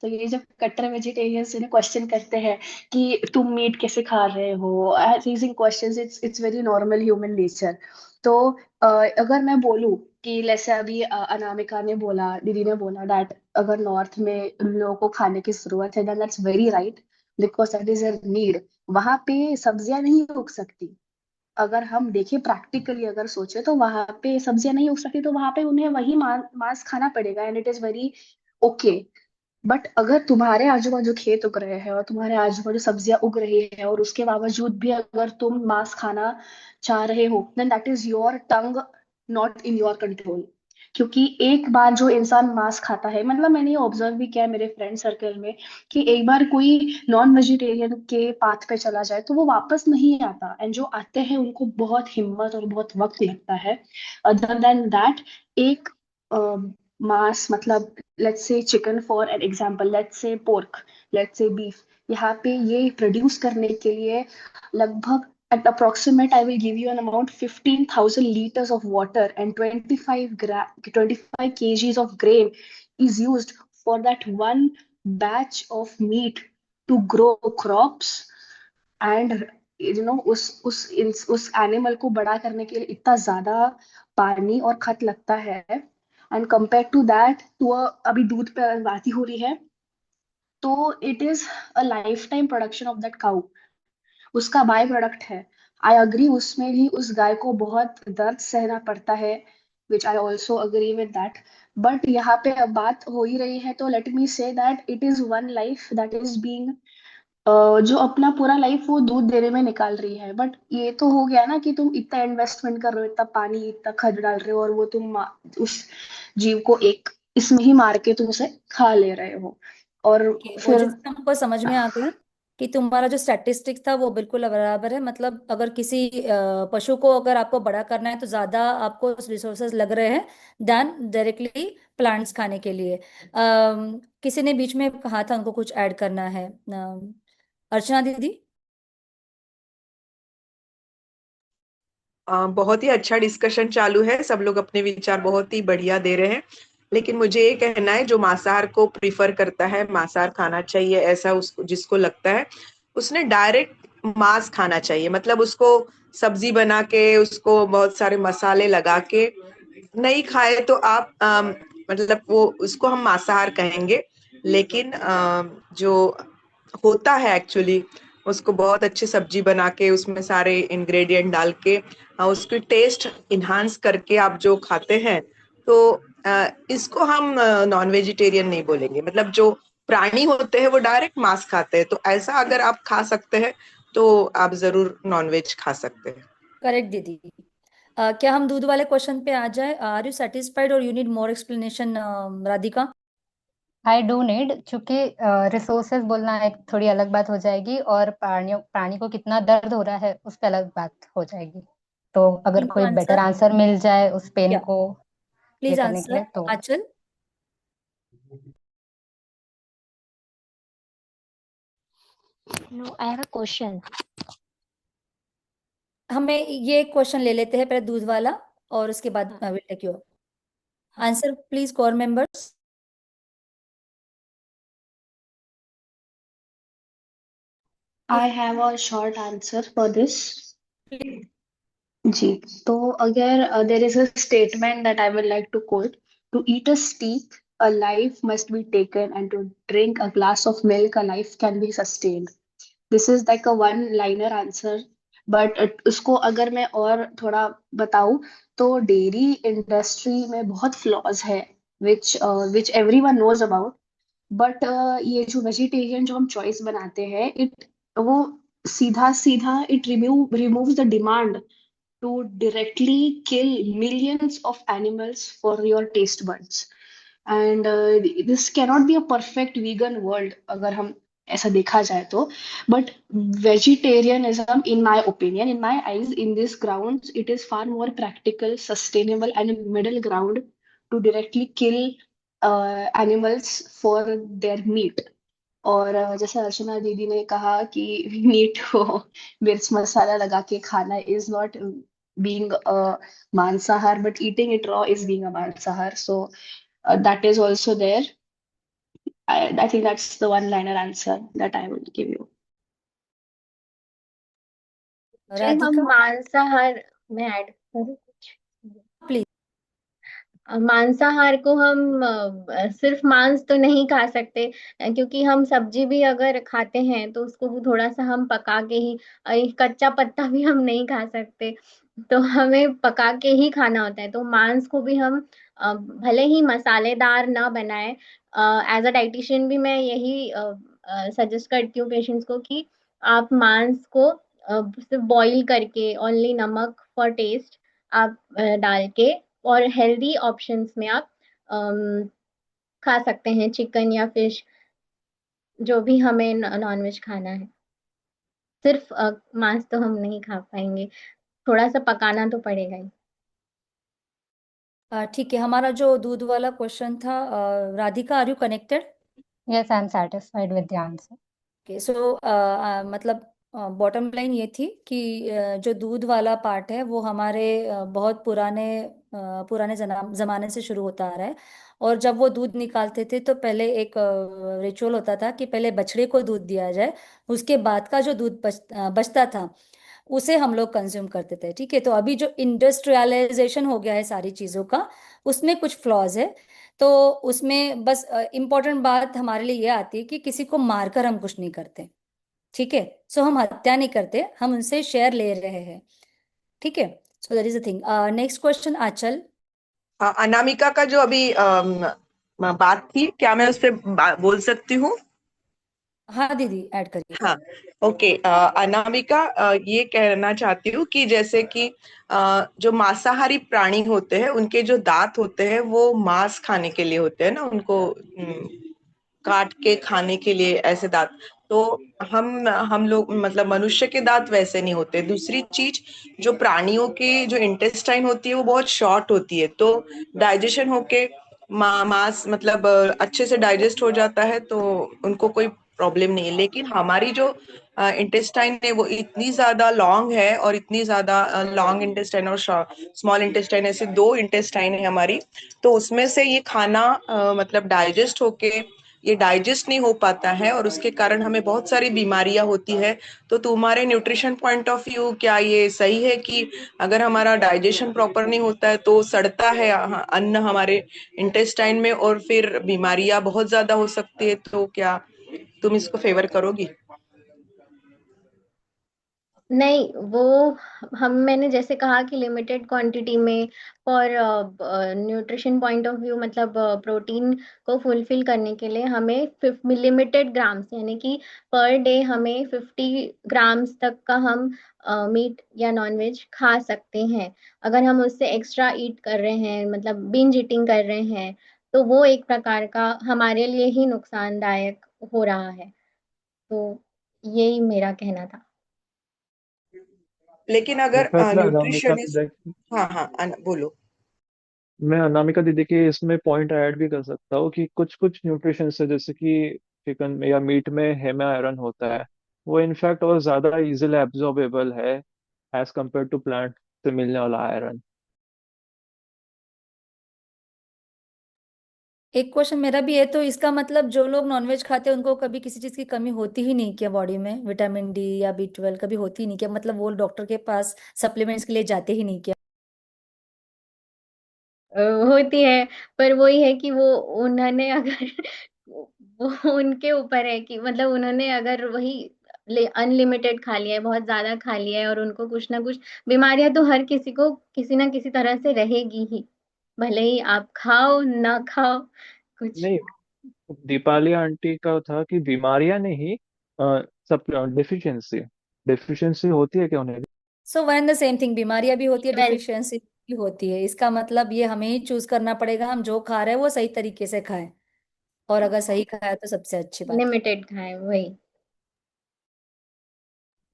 Speaker 7: तो ये जब कट्टर वेजिटेरियंस इन्हें क्वेश्चन करते हैं कि तुम मीट कैसे खा रहे हो, raising questions, it's very normal human nature. तो अगर मैं बोलूँ कि जैसे अभी अनामिका ने बोला, दीदी ने बोला दैट अगर नॉर्थ में लोगों को खाने की जरूरत है, then that's very right, because that is a need. वहां पे सब्जियां नहीं उग सकती। अगर हम देखें प्रैक्टिकली, अगर सोचे तो वहां पे सब्जियां नहीं उग सकती, तो वहां पे उन्हें वही मांस खाना पड़ेगा, and it is very okay. But अगर तुम्हारे आजू बाजू खेत उग रहे हैं और तुम्हारे आजू बाजू सब्जियां उग रही है, और उसके बावजूद भी अगर तुम मांस खाना चाह रहे हो, then that is your tongue, not in your control. क्योंकि एक बार जो इंसान मांस खाता है, मतलब मैंने ये ऑब्जर्व भी किया है मेरे फ्रेंड सर्कल में, कि एक बार कोई नॉन वेजिटेरियन के पाथ पे चला जाए तो वो वापस नहीं आता, एंड जो आते हैं उनको बहुत हिम्मत और बहुत वक्त लगता है। अदर देन दैट, एक मांस, मतलब let's say chicken for an example, let's say pork, let's say beef, यहाँ पे ये प्रोड्यूस करने के लिए लगभग at approximate, I will give you an amount, 15,000 liters of water and 25 kgs of grain is used for that one batch of meat to grow crops, and उस एनिमल को बड़ा करने के लिए इतना ज्यादा पानी और खत लगता है। एंड कंपेयर टू दैट, तो अभी दूध पे बात ही हो रही है, तो it is a life time production of that cow, उसका बाय प्रोडक्ट है। आई अग्री, उसमें भी उस गाय को बहुत दर्द सहना पड़ता है, which I also agree with that. But यहाँ पे अब बात हो ही रही है, तो let me say that it is one life that is being, जो अपना पूरा लाइफ वो दूध देने में निकाल रही है। बट ये तो हो गया ना कि तुम इतना इन्वेस्टमेंट कर रहे हो, इतना पानी इतना खर्च डाल रहे हो, और वो तुम उस जीव को एक इसमें ही मार के तुम उसे खा ले रहे हो। और
Speaker 2: Okay, वो
Speaker 7: फिर
Speaker 2: जिससे हमको समझ में आ गया कि तुम्हारा जो स्टैटिस्टिक्स था वो बिल्कुल बराबर है। मतलब अगर किसी पशु को अगर आपको बड़ा करना है तो ज्यादा आपको रिसोर्सेज लग रहे हैं देन डायरेक्टली प्लांट्स खाने के लिए। किसी ने बीच में कहा था उनको कुछ ऐड करना है, अर्चना दीदी।
Speaker 10: बहुत ही अच्छा डिस्कशन चालू है, सब लोग अपने विचार बहुत ही बढ़िया दे रहे हैं। लेकिन मुझे ये कहना है, जो मांसाहार को प्रिफर करता है, मांसाहार खाना चाहिए ऐसा उसको जिसको लगता है, उसने डायरेक्ट मांस खाना चाहिए। मतलब उसको सब्जी बना के, उसको बहुत सारे मसाले लगा के नहीं खाए तो आप मतलब वो उसको हम मांसाहार कहेंगे। लेकिन जो होता है एक्चुअली, उसको बहुत अच्छी सब्जी बना के उसमें सारे इंग्रेडिएंट डाल के उसकी टेस्ट इन्हांस करके आप जो खाते हैं, तो इसको हम नॉन वेजिटेरियन नहीं बोलेंगे। मतलब जो प्राणी होते हैं वो डायरेक्ट मांस खाते हैं, तो ऐसा अगर आप खा सकते हैं तो आप जरूर नॉन वेज खा सकते हैं।
Speaker 2: करेक्ट दीदी। क्या हम दूध वाले क्वेश्चन पे आ जाए? आर यू सेटिस्फाइड और you need more explanation, Radhika?
Speaker 8: I do need, चूंकि रिसोर्सेज बोलना एक थोड़ी अलग बात हो जाएगी और प्राणी को कितना दर्द हो रहा है उस पर अलग बात हो जाएगी। तो अगर कोई बेटर
Speaker 2: आंसर
Speaker 8: आंसर मिल जाए उस पेन
Speaker 2: क्या?
Speaker 8: को ये
Speaker 2: प्लीज
Speaker 8: करने के लिए
Speaker 2: आंसर
Speaker 8: तो।
Speaker 2: आंचल।
Speaker 11: No, I have a question.
Speaker 2: हमें ये क्वेश्चन ले लेते हैं पहले दूध वाला, और उसके बाद will take your answer please, core members.
Speaker 7: I have a short answer for this. जी, तो अगर there is a statement that I would like to quote: to eat a steak, a life must be taken, and to drink a glass of milk, a life can be sustained. This is like a one-liner answer, but उसको अगर मैं और थोड़ा बताऊं तो डेयरी इंडस्ट्री में बहुत फ्लॉज है, which everyone knows about. But ये जो वेजिटेरियन जो हम चॉइस बनाते हैं, वो सीधा सीधा it removes the demand to directly kill millions of animals for your taste buds. And this cannot be a perfect vegan world अगर हम ऐसा देखा जाए तो, but vegetarianism, in my opinion, in my eyes, in this grounds, it is far more practical, sustainable, and a middle ground to directly kill animals for their meat. और जैसे अर्चना दीदी ने कहा कि मीट को मिर्च मसाला लगा के खाना इज नॉट बीइंग अ मांसाहार, but eating it raw is being a मांसाहार, so that is also there. I think that's the one liner answer that I would give you.
Speaker 6: जी, हम
Speaker 2: राधिका
Speaker 6: मांसाहार में ऐड करूँ कुछ?
Speaker 2: प्लीज।
Speaker 6: मांसाहार को हम सिर्फ मांस तो नहीं खा सकते, क्योंकि हम सब्जी भी अगर खाते हैं तो उसको भी थोड़ा सा हम पका के ही, कच्चा पत्ता भी हम नहीं खा सकते, तो हमें पका के ही खाना होता है। तो मांस को भी हम भले ही मसालेदार ना बनाए, एज अ डाइटिशियन भी मैं यही सजेस्ट करती हूँ पेशेंट्स को कि आप मांस को सिर्फ बॉईल करके ओनली नमक फॉर टेस्ट आप डाल के, और हेल्दी ऑप्शंस में आप खा सकते हैं चिकन या फिश, जो भी हमें नॉनवेज खाना है। सिर्फ मांस तो हम नहीं खा पाएंगे, थोड़ा सा पकाना तो पड़ेगा ही।
Speaker 2: ठीक है, हमारा जो दूध वाला क्वेश्चन था, Radhika are you connected?
Speaker 8: Yes, I am satisfied with the answer.
Speaker 2: Okay, so मतलब बॉटम लाइन ये थी कि जो दूध वाला पार्ट है वो हमारे बहुत पुराने जमाने से शुरू होता आ रहा है। और जब वो दूध निकालते थे तो पहले एक रिचुअल होता था कि पहले बछड़े को दूध दिया जाए, उसके बाद का जो दूध बचता था उसे हम लोग कंज्यूम करते थे। ठीक है, तो अभी जो इंडस्ट्रियलाइजेशन हो गया है सारी चीज़ों का, उसमें कुछ फ्लॉज है। तो उसमें बस इम्पोर्टेंट बात हमारे लिए ये आती है कि किसी को मारकर हम कुछ नहीं करते। ठीक है, सो हम हत्या नहीं करते, हम उनसे शेयर ले रहे हैं। ठीक है, so that is the thing. Next question Anchal.
Speaker 10: Anamika का जो अभी बात थी, क्या मैं उस पर बोल सकती हूँ?
Speaker 2: हाँ दीदी, ऐड करिए।
Speaker 10: हाँ, ओके। अनामिका, ये कहना चाहती हूँ कि जैसे कि जो मांसाहारी प्राणी होते हैं उनके जो दांत होते हैं वो मांस खाने के लिए होते हैं ना, उनको काट के खाने के लिए ऐसे दांत। तो हम लोग मतलब मनुष्य के दांत वैसे नहीं होते। दूसरी चीज, जो प्राणियों के जो इंटेस्टाइन होती है वो बहुत शॉर्ट होती है, तो डाइजेशन होके मांस मतलब अच्छे से डाइजेस्ट हो जाता है, तो उनको कोई प्रॉब्लम नहीं है। लेकिन हमारी जो इंटेस्टाइन है वो इतनी ज्यादा लॉन्ग है, और इतनी ज्यादा लॉन्ग इंटेस्टाइन और स्मॉल इंटेस्टाइन, ऐसे दो इंटेस्टाइन है हमारी। तो उसमें से ये खाना मतलब डाइजेस्ट होके ये डाइजेस्ट नहीं हो पाता है, और उसके कारण हमें बहुत सारी बीमारियां होती है। तो तुम्हारे न्यूट्रिशन पॉइंट ऑफ व्यू क्या ये सही है कि अगर हमारा डाइजेशन प्रॉपर नहीं होता है तो सड़ता है अन्न हमारे इंटेस्टाइन में, और फिर बीमारियां बहुत ज्यादा हो सकती है? तो क्या तुम इसको फेवर करोगी?
Speaker 6: नहीं, वो मैंने जैसे कहा कि लिमिटेड क्वांटिटी में, और न्यूट्रिशन पॉइंट ऑफ व्यू, मतलब प्रोटीन को फुलफिल करने के लिए हमें लिमिटेड ग्राम्स, यानी कि पर डे हमें 50 ग्राम्स तक का हम मीट या नॉनवेज खा सकते हैं। अगर हम उससे एक्स्ट्रा ईट कर रहे हैं, मतलब बिंज ईटिंग कर रहे हैं, तो वो एक प्रकार का हमारे लिए ही नुकसानदायक हो रहा है। तो यही मेरा कहना था।
Speaker 10: लेकिन अगर
Speaker 5: इनफैक्ट मैं अनामिका
Speaker 10: न्यूट्रिशनिस्ट, हाँ हाँ बोलो।
Speaker 5: मैं अनामिका दीदी के इसमें पॉइंट ऐड भी कर सकता हूँ कि कुछ कुछ न्यूट्रिशन है, जैसे कि चिकन में या मीट में हेमा आयरन होता है, वो इनफैक्ट और ज्यादा इजिली एब्जॉर्बेबल है एज कम्पेयर टू प्लांट से मिलने वाला आयरन।
Speaker 2: एक क्वेश्चन मेरा भी है, तो इसका मतलब जो लोग नॉनवेज खाते हैं उनको कभी किसी चीज की कमी होती ही नहीं क्या बॉडी में? विटामिन डी या B12 कभी होती ही नहीं क्या? मतलब वो डॉक्टर के पास सप्लीमेंट्स के लिए जाते ही नहीं क्या?
Speaker 6: होती है, पर वही है कि वो उन्होंने अगर वो उनके ऊपर है कि मतलब उन्होंने अगर वही अनलिमिटेड खा लिया है, बहुत ज्यादा खा लिया है, और उनको कुछ ना कुछ बीमारियां तो हर किसी को किसी ना किसी तरह से रहेगी ही, भले ही आप खाओ ना खाओ कुछ।
Speaker 5: नहीं, दीपाली आंटी का था कि बीमारियां नहीं, सब डिफिशियंसी डिफिशियंसी होती है क्या उन्हें भी?
Speaker 2: So one and the same thing, बीमारियां भी होती है,
Speaker 6: वेल,
Speaker 2: डिफिशियंसी भी होती है। इसका मतलब ये हमें ही चूज करना पड़ेगा, हम जो खा रहे हैं वो सही तरीके से खाएं, और अगर सही खाया तो सबसे अच्छी बात है।
Speaker 6: लिमिटेड खाएं, वही।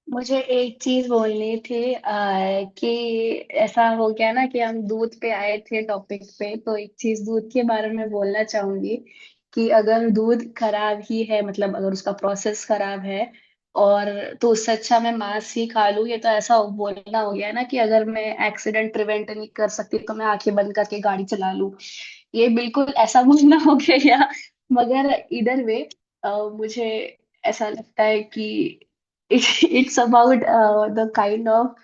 Speaker 7: मुझे एक चीज बोलनी थी कि ऐसा हो गया ना कि हम दूध पे आए थे टॉपिक पे, तो एक चीज दूध के बारे में बोलना चाहूंगी कि अगर दूध खराब ही है, मतलब अगर उसका प्रोसेस खराब है, और तो उससे अच्छा मैं मांस ही खा लूं। ये तो ऐसा बोलना हो गया ना कि अगर मैं एक्सीडेंट प्रिवेंट नहीं कर सकती तो मैं आंखें बंद करके गाड़ी चला लूं। ये बिल्कुल ऐसा बोलना हो गया। मगर इधर वे मुझे ऐसा लगता है कि it's about the kind of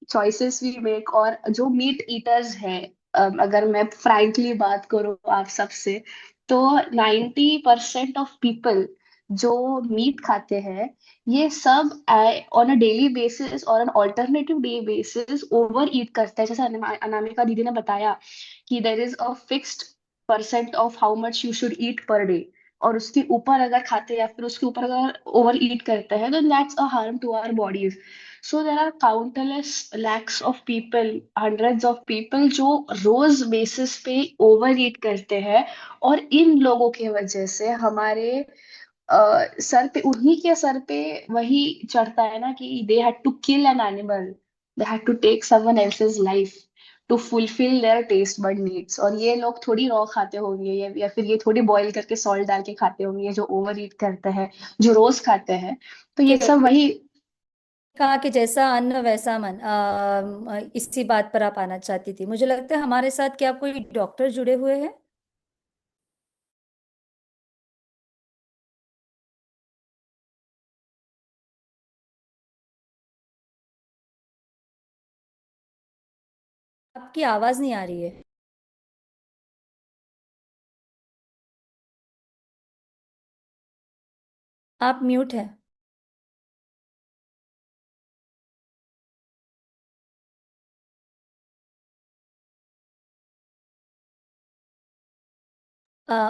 Speaker 7: choices we make. और जो मीट ईटर्स हैं, अगर मैं फ्रैंकली बात करूँ आप सबसे, तो 90% ऑफ पीपल जो मीट खाते हैं, ये सब ऑन अ डेली बेसिस और an alternative day basis over ईट करते हैं। जैसे अनामिका दीदी ने बताया कि there is a fixed percent of how much you should eat per day, और उसके ऊपर अगर खाते हैं या फिर उसके ऊपर अगर ओवर ईट करते हैं, तो that's a harm to our bodies. So there are countless lakhs of people, hundreds of people जो रोज बेसिस पे ओवर ईट करते हैं। और इन लोगों की वजह से हमारे सर पे, उन्हीं के सर पे वही चढ़ता है ना कि they had to kill an animal, they had to take someone else's life to fulfil their taste bud needs. और ये लोग थोड़ी रॉ खाते होंगे, या फिर ये थोड़ी बॉईल करके सॉल्ट डाल के खाते होंगे, ये जो ओवर ईट करते हैं, जो रोज खाते हैं। तो ये
Speaker 2: कि
Speaker 7: सब वही।
Speaker 2: कहा कि जैसा अन्न वैसा मन, इसी बात पर आप आना चाहती थी। मुझे लगता है हमारे साथ क्या कोई डॉक्टर जुड़े हुए हैं? आपकी आवाज नहीं आ रही है। आप म्यूट है।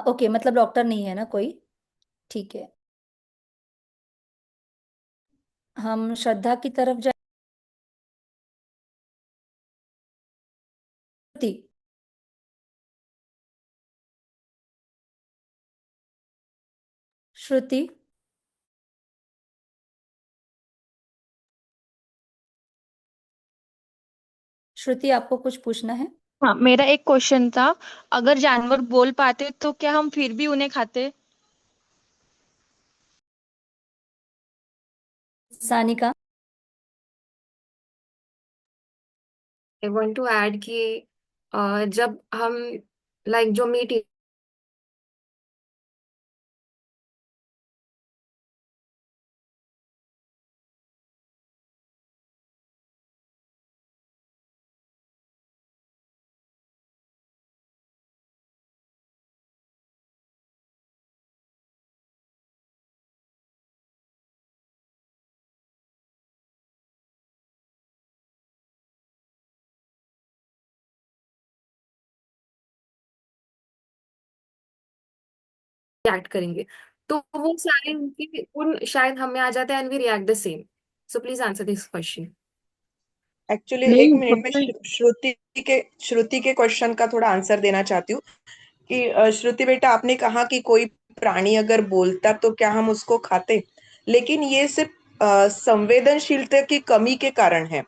Speaker 2: ओके, मतलब डॉक्टर नहीं है ना कोई? ठीक है, हम श्रद्धा की तरफ जाए। श्रुति, श्रुति। श्रुति, आपको कुछ पूछना है?
Speaker 11: हाँ, मेरा एक क्वेश्चन था। अगर जानवर बोल पाते तो क्या हम फिर भी उन्हें खाते?
Speaker 2: Sanika.
Speaker 1: I want to add कि जब हम लाइक जो मीट रिएक्ट करेंगे। तो वो सारे उनके उन शायद हमें आ जाता है and we react the same. So please answer this question.
Speaker 10: Actually एक
Speaker 12: नहीं
Speaker 10: मिनट में
Speaker 12: पता है।
Speaker 10: श्रुति के क्वेश्चन का थोड़ा आंसर देना चाहती हूँ कि श्रुति बेटा, आपने कहा कि कोई प्राणी अगर बोलता तो क्या हम उसको खाते, लेकिन ये सिर्फ संवेदनशीलता की कमी के कारण है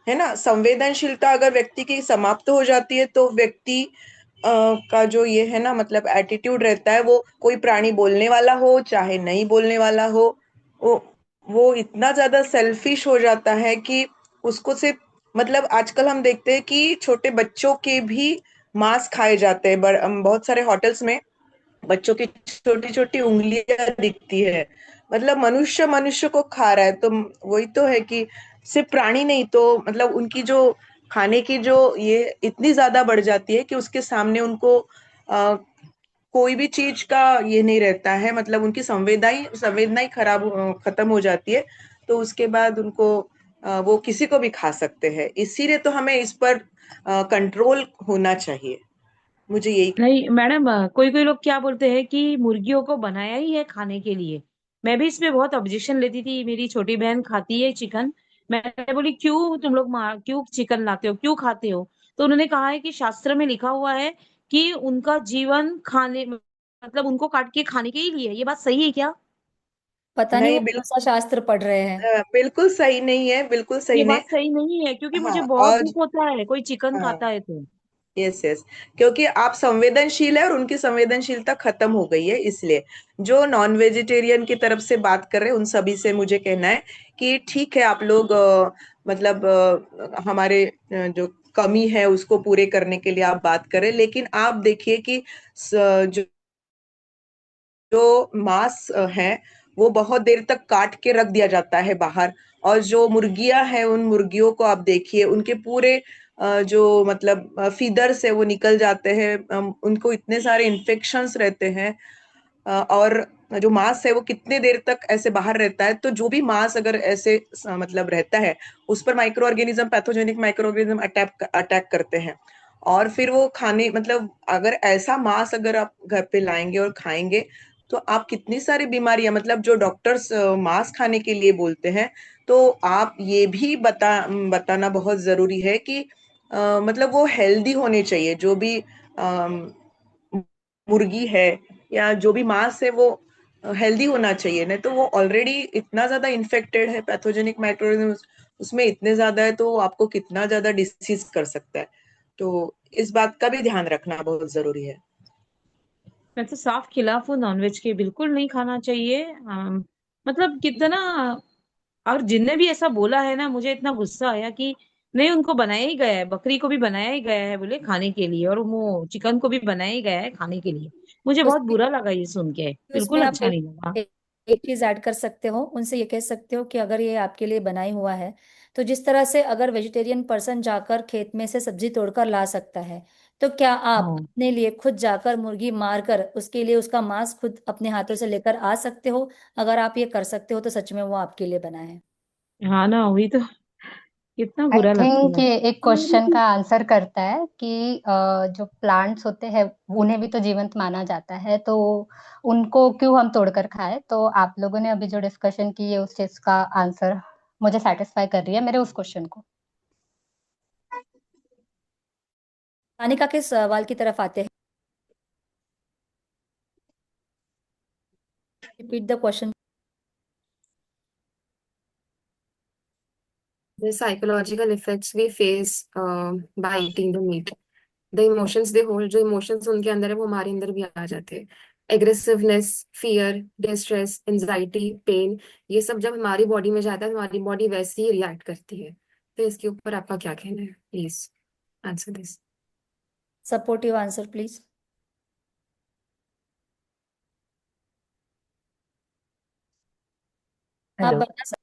Speaker 10: ना। संवेदनशीलता अगर व्यक्ति की समाप्त हो जाती है तो व्यक्ति का जो ये है ना, मतलब एटीट्यूड रहता है, वो कोई प्राणी बोलने वाला हो चाहे नहीं बोलने वाला हो, वो वो इतना ज्यादा सेल्फिश हो जाता है कि उसको सिर्फ, मतलब आजकल हम देखते हैं कि छोटे बच्चों के भी मांस खाए जाते हैं। बहुत सारे होटल्स में बच्चों की छोटी छोटी उंगलियां दिखती है, मतलब मनुष्य मनुष्य को खा रहा है। तो वही तो है कि सिर्फ प्राणी नहीं तो मतलब उनकी जो खाने की जो ये इतनी ज्यादा बढ़ जाती है कि उसके सामने उनको कोई भी चीज का ये नहीं रहता है, मतलब उनकी संवेदनाएं खत्म हो जाती है। तो उसके बाद उनको वो किसी को भी खा सकते हैं। इसीलिए तो हमें इस पर कंट्रोल होना चाहिए, मुझे यही।
Speaker 12: नहीं मैडम, कोई कोई लोग क्या बोलते हैं कि मुर्गियों को बनाया ही है खाने के लिए। मैं भी इसमें बहुत ऑब्जेक्शन लेती थी। मेरी छोटी बहन खाती है चिकन। मैंने बोली क्यों तुम लोग क्यों चिकन लाते हो, क्यों खाते हो? तो उन्होंने कहा है कि शास्त्र में लिखा हुआ है कि उनका जीवन खाने, मतलब उनको काट के खाने के ही लिए है। ये बात सही है क्या?
Speaker 2: पता नहीं वो
Speaker 10: नहीं,
Speaker 2: कौन सा शास्त्र पढ़ रहे हैं।
Speaker 10: बिल्कुल सही नहीं है, बिल्कुल सही
Speaker 12: ये
Speaker 10: नहीं।
Speaker 12: बात सही नहीं है, क्योंकि मुझे
Speaker 10: हाँ,
Speaker 12: बहुत
Speaker 10: और
Speaker 12: दुख होता है कोई चिकन
Speaker 10: हाँ,
Speaker 12: खाता है तो।
Speaker 10: यस यस, क्योंकि आप संवेदनशील है और उनकी संवेदनशीलता खत्म हो गई है, इसलिए जो नॉन वेजिटेरियन की तरफ से बात कर रहे हैं उन सभी से मुझे कहना है कि ठीक है, आप लोग मतलब हमारे जो कमी है उसको पूरे करने के लिए आप बात करें, लेकिन आप देखिए कि जो जो मांस है वो बहुत देर तक काट के रख दिया जाता है बाहर। और जो मुर्गियां हैं, उन मुर्गियों को आप देखिए, उनके पूरे जो मतलब फीदर्स है वो निकल जाते हैं, उनको इतने सारे इन्फेक्शंस रहते हैं। और जो मांस है वो कितने देर तक ऐसे बाहर रहता है, तो जो भी मांस अगर ऐसे मतलब रहता है, उस पर micro organism, pathogenic micro organism attack attack करते हैं। और फिर वो खाने, मतलब अगर ऐसा मांस अगर आप घर पे लाएंगे और खाएंगे तो आप कितनी सारी बीमारियां, मतलब जो डॉक्टर्स मांस खाने के लिए बोलते हैं, तो आप ये भी बताना बहुत जरूरी है कि मतलब वो हेल्दी होने चाहिए। जो भी मुर्गी है या जो भी मांस है वो हेल्दी होना चाहिए, नहीं तो वो ऑलरेडी इतना ज्यादा इन्फेक्टेड है, पैथोजेनिक माइक्रोऑर्गेनिज्म उसमें इतने ज्यादा है, तो वो आपको कितना ज्यादा डिसीज कर सकता है। तो इस बात का भी ध्यान रखना बहुत जरूरी है।
Speaker 12: मैं तो साफ खिलाफ हूँ नॉनवेज के, बिल्कुल नहीं खाना चाहिए। मतलब कितना, और जिनने भी ऐसा बोला है ना, मुझे इतना गुस्सा आया कि नहीं, उनको बनाया ही गया है, बकरी को भी बनाया ही गया है बोले खाने के लिए, और वो चिकन को भी बनाया ही गया है खाने के लिए। मुझे बहुत
Speaker 2: उसमें
Speaker 12: बुरा लगा ये सुन के,
Speaker 2: उसमें
Speaker 12: बिल्कुल
Speaker 2: आप
Speaker 12: अच्छा नहीं लगा।
Speaker 2: एक चीज ऐड कर सकते हो, उनसे ये कह सकते हो कि अगर ये आपके लिए बनाई हुआ है तो जिस तरह से अगर वेजिटेरियन पर्सन जाकर खेत में से सब्जी तोड़कर ला सकता है, तो क्या आप
Speaker 12: हाँ।
Speaker 2: अपने लिए खुद जाकर मुर्गी मारकर उसके लिए उसका मांस खुद अपने हाथों से लेकर आ सकते हो? अगर आप ये कर सकते हो तो सच में वो आपके लिए बना है।
Speaker 12: हाँ ना, वही तो, कितना
Speaker 8: आई
Speaker 12: बुरा लगता
Speaker 8: थिंक
Speaker 12: है।
Speaker 8: ये एक क्वेश्चन का आंसर करता है कि जो प्लांट्स होते हैं उन्हें भी तो जीवंत माना जाता है, तो उनको क्यों हम तोड़कर खाएं। तो आप लोगों ने अभी जो डिस्कशन की है उस चीज का आंसर मुझे सेटिस्फाई कर रही है मेरे उस क्वेश्चन को।
Speaker 2: अनिका के सवाल की तरफ आते हैं। Repeat the question.
Speaker 1: The psychological effects we face by eating the meat, the emotions they hold, जो emotions उनके अंदर है वो हमारे अंदर भी आ जाते हैं। Aggressiveness, fear, distress, anxiety, pain, ये सब जब हमारी बॉडी में जाता है तो हमारी बॉडी वैसे ही रिएक्ट करती है। तो इसके ऊपर आपका क्या कहना है? Please answer this.
Speaker 2: Supportive answer please. आप
Speaker 9: हेलो।
Speaker 2: बता सकते।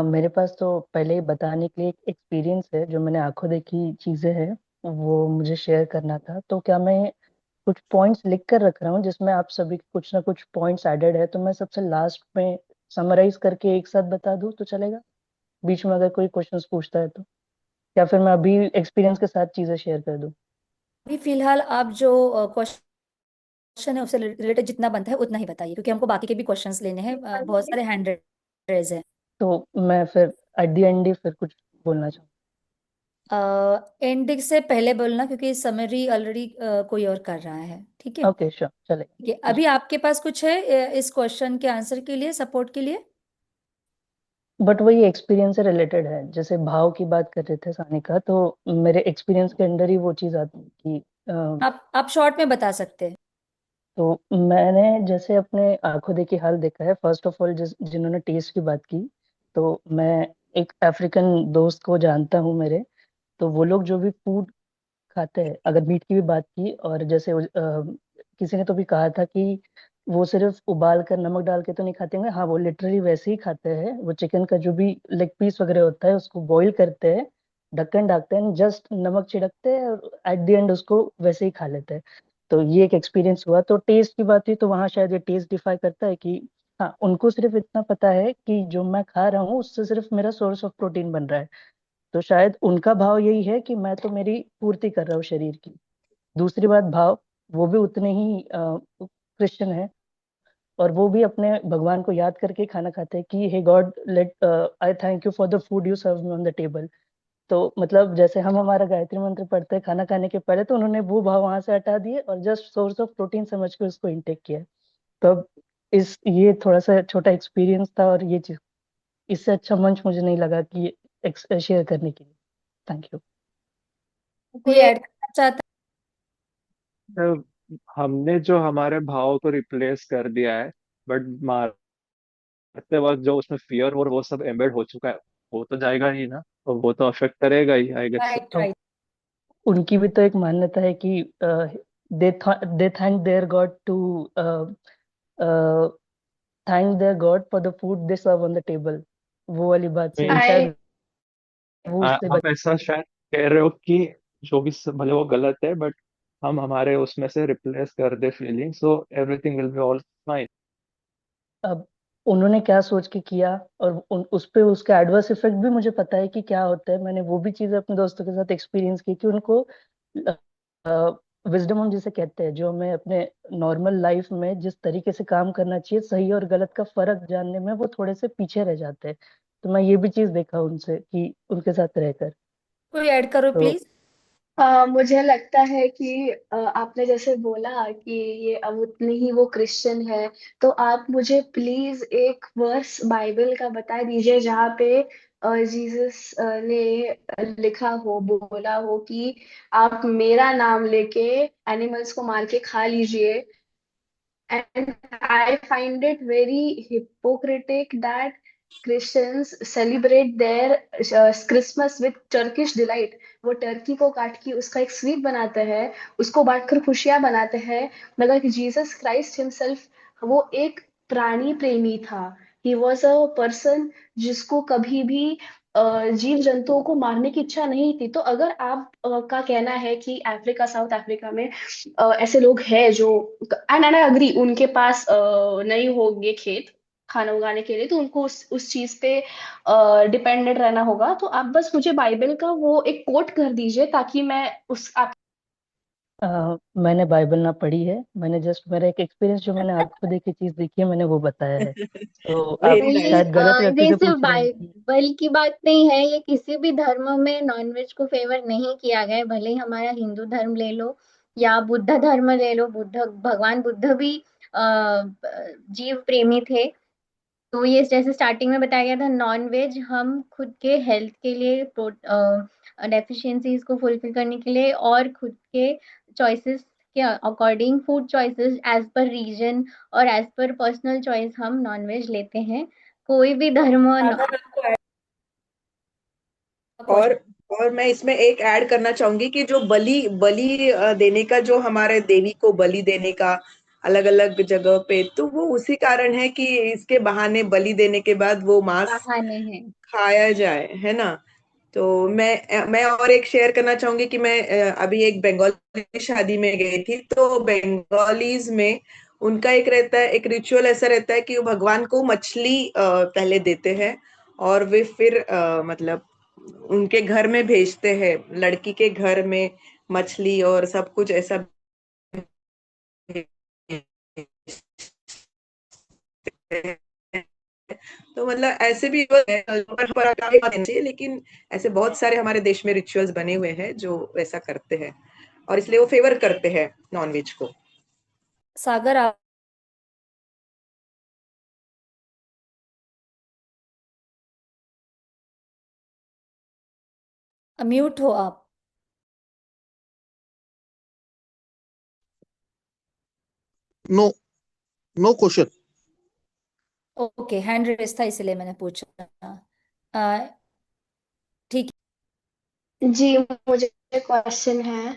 Speaker 9: मेरे पास तो पहले ही बताने के लिए एक एक्सपीरियंस है, जो मैंने आंखों देखी चीजें हैं, वो मुझे शेयर करना था। तो क्या मैं कुछ पॉइंट्स लिख कर रख रहा हूँ जिसमें आप सभी के कुछ ना कुछ पॉइंट्स एडेड है, तो मैं सबसे लास्ट में समराइज करके एक साथ बता दूं तो चलेगा? बीच में अगर कोई क्वेश्चंस पूछता है तो, या फिर मैं अभी एक्सपीरियंस के साथ चीजें शेयर कर दूं?
Speaker 2: अभी फिलहाल आप जो क्वेश्चन क्वेश्चन है उससे रिलेटेड जितना बनता है उतना ही बताइए, क्योंकि हमको बाकी के भी क्वेश्चंस लेने हैं। बहुत सारे हैंड रेज है।
Speaker 9: तो मैं फिर एट दी एंड ही फिर कुछ बोलना चाहूँ।
Speaker 2: एंडिंग से पहले बोलना, क्योंकि समरी ऑलरेडी कोई और कर रहा है। ठीक है,
Speaker 9: ओके श्योर, चलेगा।
Speaker 2: ठीक है। अभी आपके पास कुछ है इस क्वेश्चन के आंसर के लिए, सपोर्ट के लिए?
Speaker 9: बट वही एक्सपीरियंस से रिलेटेड है, जैसे भाव की बात कर रहे थे सानिका, तो मेरे एक्सपीरियंस के अंदर ही वो चीज आती है कि
Speaker 2: आप शॉर्ट में बता सकते हैं।
Speaker 9: तो मैंने जैसे अपने आंखों देखी हाल देखा है। फर्स्ट ऑफ ऑल जिन्होंने टेस्ट की बात की, तो मैं एक अफ्रीकन दोस्त को जानता हूँ मेरे। तो वो लोग जो भी फूड खाते हैं, अगर मीट की भी बात की, और जैसे किसी ने तो भी कहा था कि वो सिर्फ उबाल कर नमक डाल के तो नहीं खाते होंगे। हाँ, वो लिटरली वैसे ही खाते हैं। वो चिकन का जो भी लेग पीस वगैरह होता है उसको बॉईल करते हैं, ढक्कन ढकते हैं, जस्ट नमक छिड़कते हैं और एट द एंड उसको वैसे ही खा लेते हैं। तो ये एक एक्सपीरियंस हुआ। तो टेस्ट की बात हुई तो वहाँ शायद ये टेस्ट डिफाई करता है कि हाँ, उनको सिर्फ इतना पता है कि जो मैं खा रहा हूँ उससे सिर्फ मेरा सोर्स ऑफ प्रोटीन बन रहा है। तो शायद उनका भाव यही है कि मैं तो मेरी पूर्ति कर रहा हूँ शरीर की। दूसरी बात, भाव वो भी उतने ही क्रिश्चियन है, और वो भी अपने भगवान को याद करके खाना खाते हैं कि hey God, let I thank you for the food you serve me on the table. तो मतलब जैसे हम हमारा गायत्री मंत्र पढ़ते हैं खाना खाने के पहले, तो उन्होंने वो भाव वहां से हटा दिए और जस्ट सोर्स ऑफ प्रोटीन समझ के उसको इंटेक किया। तो अब इस ये थोड़ा सा छोटा एक्सपीरियंस था, और ये चीज इससे अच्छा मंच मुझे नहीं लगा कि शेयर करने के लिए। Thank you.
Speaker 2: कोई
Speaker 6: ये
Speaker 2: ऐड करना चाहता
Speaker 5: तो हमने जो हमारे भाव को रिप्लेस कर दिया है, बट मारते वक्त जो उसमें फियर और वो सब एम्बेड हो चुका है, वो तो जाएगा ही ना, और वो तो अफेक्ट करेगा ही, आई
Speaker 2: है?
Speaker 5: गेस।
Speaker 2: राइट,
Speaker 9: तो
Speaker 2: राइट।
Speaker 9: उनकी भी तो एक मान्यता है कि they thank their God to thank their God for the food they serve on the table. वो वाली बात से
Speaker 5: मीन्स
Speaker 9: शायद
Speaker 6: आई
Speaker 9: वो उससे
Speaker 5: आप ऐसा शायद कह रहे हो कि जो भी भले वो गलत है, बट हम हमारे उसमें से रिप्लेस कर दे feeling, so everything will be all fine.
Speaker 9: अब उन्होंने क्या सोच के किया, और उस पे उसका एडवर्स इफेक्ट भी मुझे पता है कि क्या होता है। मैंने वो भी चीजें अपने दोस्तों के साथ एक्सपीरियंस की कि उनको विजडम हम जिसे कहते हैं, जो हमें अपने नॉर्मल लाइफ में जिस तरीके से काम करना चाहिए, सही और गलत का फर्क जानने में वो थोड़े से पीछे रह जाते हैं। तो मैं ये भी चीज देखा उनसे कि उनके साथ रहकर।
Speaker 2: कोई ऐड करो
Speaker 9: तो
Speaker 2: प्लीज।
Speaker 7: मुझे लगता है कि आपने जैसे बोला कि ये अब उतनी ही वो क्रिश्चियन है, तो आप मुझे प्लीज एक वर्स बाइबल का बता दीजिए जहाँ पे जीसस ने लिखा हो, बोला हो कि आप मेरा नाम लेके एनिमल्स को मार के खा लीजिए। And I find it very hypocritic that Christians celebrate their Christmas with Turkish delight. वो टर्की को काट के उसका एक स्वीट बनाते हैं, उसको बांटकर खुशियां बनाते हैं। मगर जीसस क्राइस्ट हिमसेल्फ वो एक प्राणी प्रेमी था। ही वॉज अ पर्सन जिसको कभी भी जीव जंतुओं को मारने की इच्छा नहीं थी। तो अगर आप का कहना है कि अफ्रीका, साउथ अफ्रीका में ऐसे लोग हैं जो, एंड आई अग्री, उनके पास नहीं होंगे खेत खाना उगाने के लिए, तो उनको उस चीज पे डिपेंडेंट रहना होगा। तो आप बस मुझे बाइबल का वो एक कोट कर दीजिए ताकि मैं उस आप
Speaker 9: मैंने बाइबल ना पढ़ी है। मैंने जस्ट मेरा एक एक्सपीरियंस, जो मैंने आंखों देखी चीज देखी है, मैंने वो बताया है। तो आप
Speaker 10: वेरी
Speaker 6: नहीं,
Speaker 10: नाइस।
Speaker 9: शायद गलत व्यक्ति
Speaker 6: ये
Speaker 9: से
Speaker 6: सिर्फ
Speaker 9: पूछ रहे हैं कि
Speaker 6: बाइबल की बात नहीं है, ये किसी भी धर्म में नॉनवेज को फेवर नहीं किया गया है। भले ही हमारा हिंदू धर्म ले लो या बुद्ध धर्म ले लो, भगवान बुद्ध भी जीव प्रेमी थे। तो ये जैसे स्टार्टिंग में बताया गया था, नॉन वेज हम खुद के हेल्थ के लिए, डेफिशिएंसीज को फुलफिल करने के लिए, और खुद के चॉइसेस के according, food choices as per reason और एज पर पर्सनल चॉइस हम नॉन वेज लेते हैं। कोई भी धर्म
Speaker 2: अगर आपको ऐड
Speaker 10: और
Speaker 2: क्वेश्चन।
Speaker 10: और मैं इसमें एक ऐड करना चाहूंगी कि जो बलि बलि देने का, जो हमारे देवी को बलि देने का अलग अलग जगह पे, तो वो उसी कारण है कि इसके बहाने बलि देने के बाद वो मांस
Speaker 6: बहाने हैं।
Speaker 10: खाया जाए, है ना। तो मैं और एक शेयर करना चाहूंगी कि मैं अभी एक बंगाली शादी में गई थी। तो बंगालीज में उनका एक रहता है, एक रिचुअल ऐसा रहता है कि वो भगवान को मछली पहले देते हैं, और वे फिर मतलब उनके घर में भेजते हैं, लड़की के घर में मछली और सब कुछ ऐसा तो मतलब ऐसे भी है, परंपरा नहीं चाहिए, लेकिन ऐसे बहुत सारे हमारे देश में रिचुअल्स बने हुए हैं जो वैसा करते हैं, और इसलिए वो फेवर करते हैं नॉनवेज को।
Speaker 2: सागर आप म्यूट हो आप।
Speaker 13: No, no question.
Speaker 2: Okay, hand raise था इसलिए मैंने पूछा। अ, ठीक।
Speaker 7: जी, मुझे क्वेश्चन है।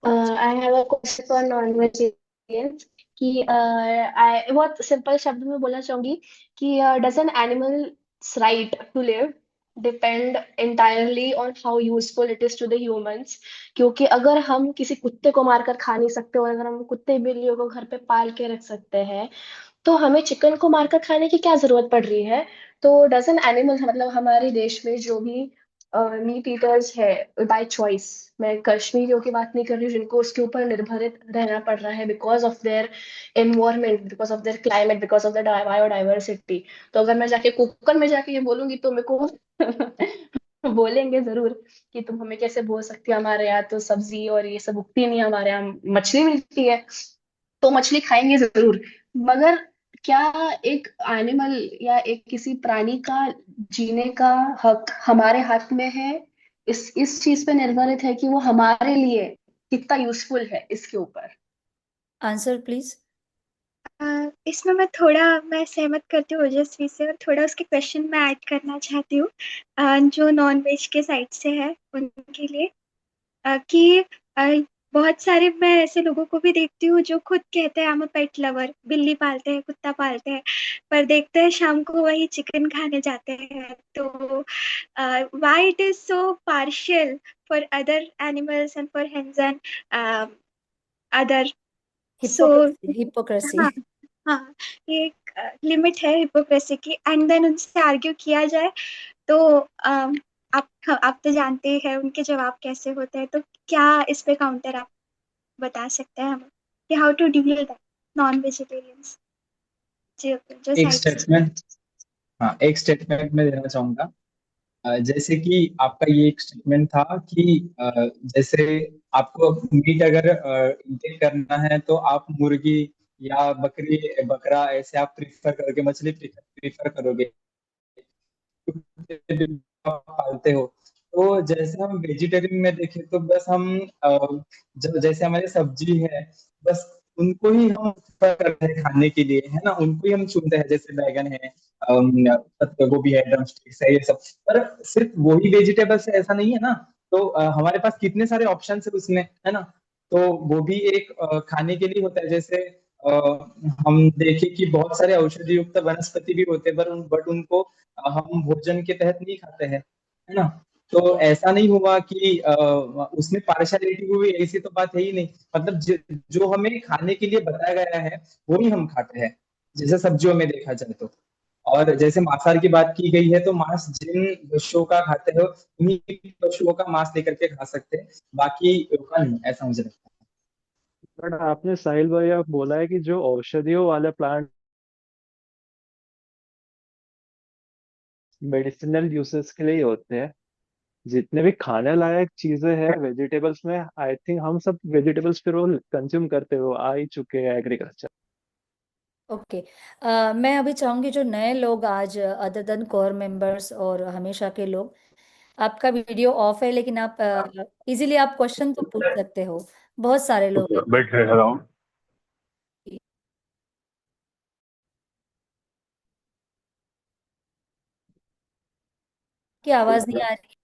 Speaker 7: I have a question for non vegetarians कि आई बहुत सिंपल शब्द में बोलना चाहूंगी कि does an animals right to live depend entirely on how useful it is to the humans. क्योंकि अगर हम किसी कुत्ते को मारकर खा नहीं सकते और अगर हम कुत्ते बिल्लियों को घर पे पाल के रख सकते हैं, तो हमें चिकन को मारकर खाने की क्या जरूरत पड़ रही है? तो डजन एनिमल्स मतलब हमारे देश में जो भी मीट ईटर्स है बाय चॉइस, मैं कश्मीरियों की बात नहीं कर रही हूँ जिनको उसके ऊपर निर्भरित रहना पड़ रहा है because of their environment, because of their climate, because of the biodiversity. तो अगर मैं जाके कुकर में जाके ये बोलूंगी तो मेरे को बोलेंगे जरूर कि तुम हमें कैसे बोल सकती हो, हमारे यहाँ तो सब्जी और ये सब उगती नहीं है, हमारे यहाँ मछली मिलती है। तो मछली खाएंगे जरूर, मगर क्या एक एनिमल या एक किसी प्राणी का जीने का हक हमारे हाथ में है? इस चीज पे निर्भरित है कि वो हमारे लिए कितना यूजफुल है इसके ऊपर।
Speaker 2: Answer please.
Speaker 4: इसमें मैं सहमत करती हूँ ओजस्वी से, और थोड़ा उसके क्वेश्चन में ऐड करना चाहती हूँ जो नॉन वेज के साइड से है उनके लिए, कि बहुत सारे मैं ऐसे लोगों को भी देखती हूँ जो खुद कहते हैं आई एम पेट लवर, बिल्ली पालते हैं, कुत्ता पालते हैं, पर देखते हैं शाम को वही चिकन खाने जाते हैं। तो why it is so partial for other animals and for hence and other? So
Speaker 2: hypocrisy, hypocrisy.
Speaker 4: हाँ, हाँ, ये एक लिमिट है हिपोक्रेसी की, एंड देन उनसे आर्ग्यू किया जाए तो आप तो जानते ही हैं उनके जवाब कैसे होते हैं। तो क्या इस पे काउंटर आप बता सकते हैं हमें कि how to deal that non vegetarians जो जो
Speaker 3: एक
Speaker 4: साइड से?
Speaker 3: स्टेटमेंट, हाँ एक स्टेटमेंट मैं देना चाहूंगा। जैसे कि आपका ये एक स्टेटमेंट था कि जैसे आपको मीट अगर इंटेक करना है तो आप मुर्गी या बकरी बकरा ऐसे आप प्रीफर करोगे, मछली प्रीफर करोगे, आप पालते हो। तो जैसे हम वेजिटेरियन में देखें तो बस हम जब जैसे हमारे सब्जी है, बस उनको ही हम prefer करते हैं खाने के लिए, है ना, उनको ही हम चुनते हैं, जैसे बैगन है, पत्ता गोभी है, ड्रम स्टिक्स है, ये सब। पर सिर्फ वही वेजिटेबल्स है ऐसा नहीं है ना। तो हमारे पास कितने सारे ऑप्शन है उसमें, है ना। तो वो भी एक खाने के लिए होता है। जैसे अ, हम देखें कि बहुत सारे औषधि युक्त वनस्पति भी होते हैं, पर बट उनको हम भोजन के तहत नहीं खाते हैं, है ना। तो ऐसा नहीं हुआ कि उसमें पार्शलिटी हुई, ऐसी तो बात है ही नहीं। मतलब जो हमें खाने के लिए बताया गया है वो ही हम खाते हैं, जैसे सब्जियों में देखा जाए तो। और जैसे मांसाहार की बात की गई है, तो मांस जिन पशुओं का खाते हो उन्हीं पशुओं का मांस लेकर के खा सकते हैं, बाकी का नहीं, ऐसा मुझे लगता
Speaker 5: बट आपने साहिल भाई आप बोला है कि जो औषधियों वाले प्लांट मेडिसिनल यूसेस के लिए ही होते हैं, जितने भी खाने लायक चीजें हैं वेजिटेबल्स में, आई थिंक हम सब वेजिटेबल्स फिर वो कंज्यूम करते हुए आ ही चुके हैं एग्रीकल्चर।
Speaker 2: ओके। मैं अभी चाहूंगी जो नए लोग आज अदर देन कोर मेंबर्स और हमेशा के लोग, आपका वीडियो ऑफ है लेकिन आप इजीली आप क्वेश्चन तो पूछ सकते हो। बहुत सारे लोग हैं।
Speaker 14: बैठ रहा हूँ।
Speaker 2: की आवाज नहीं आ रही।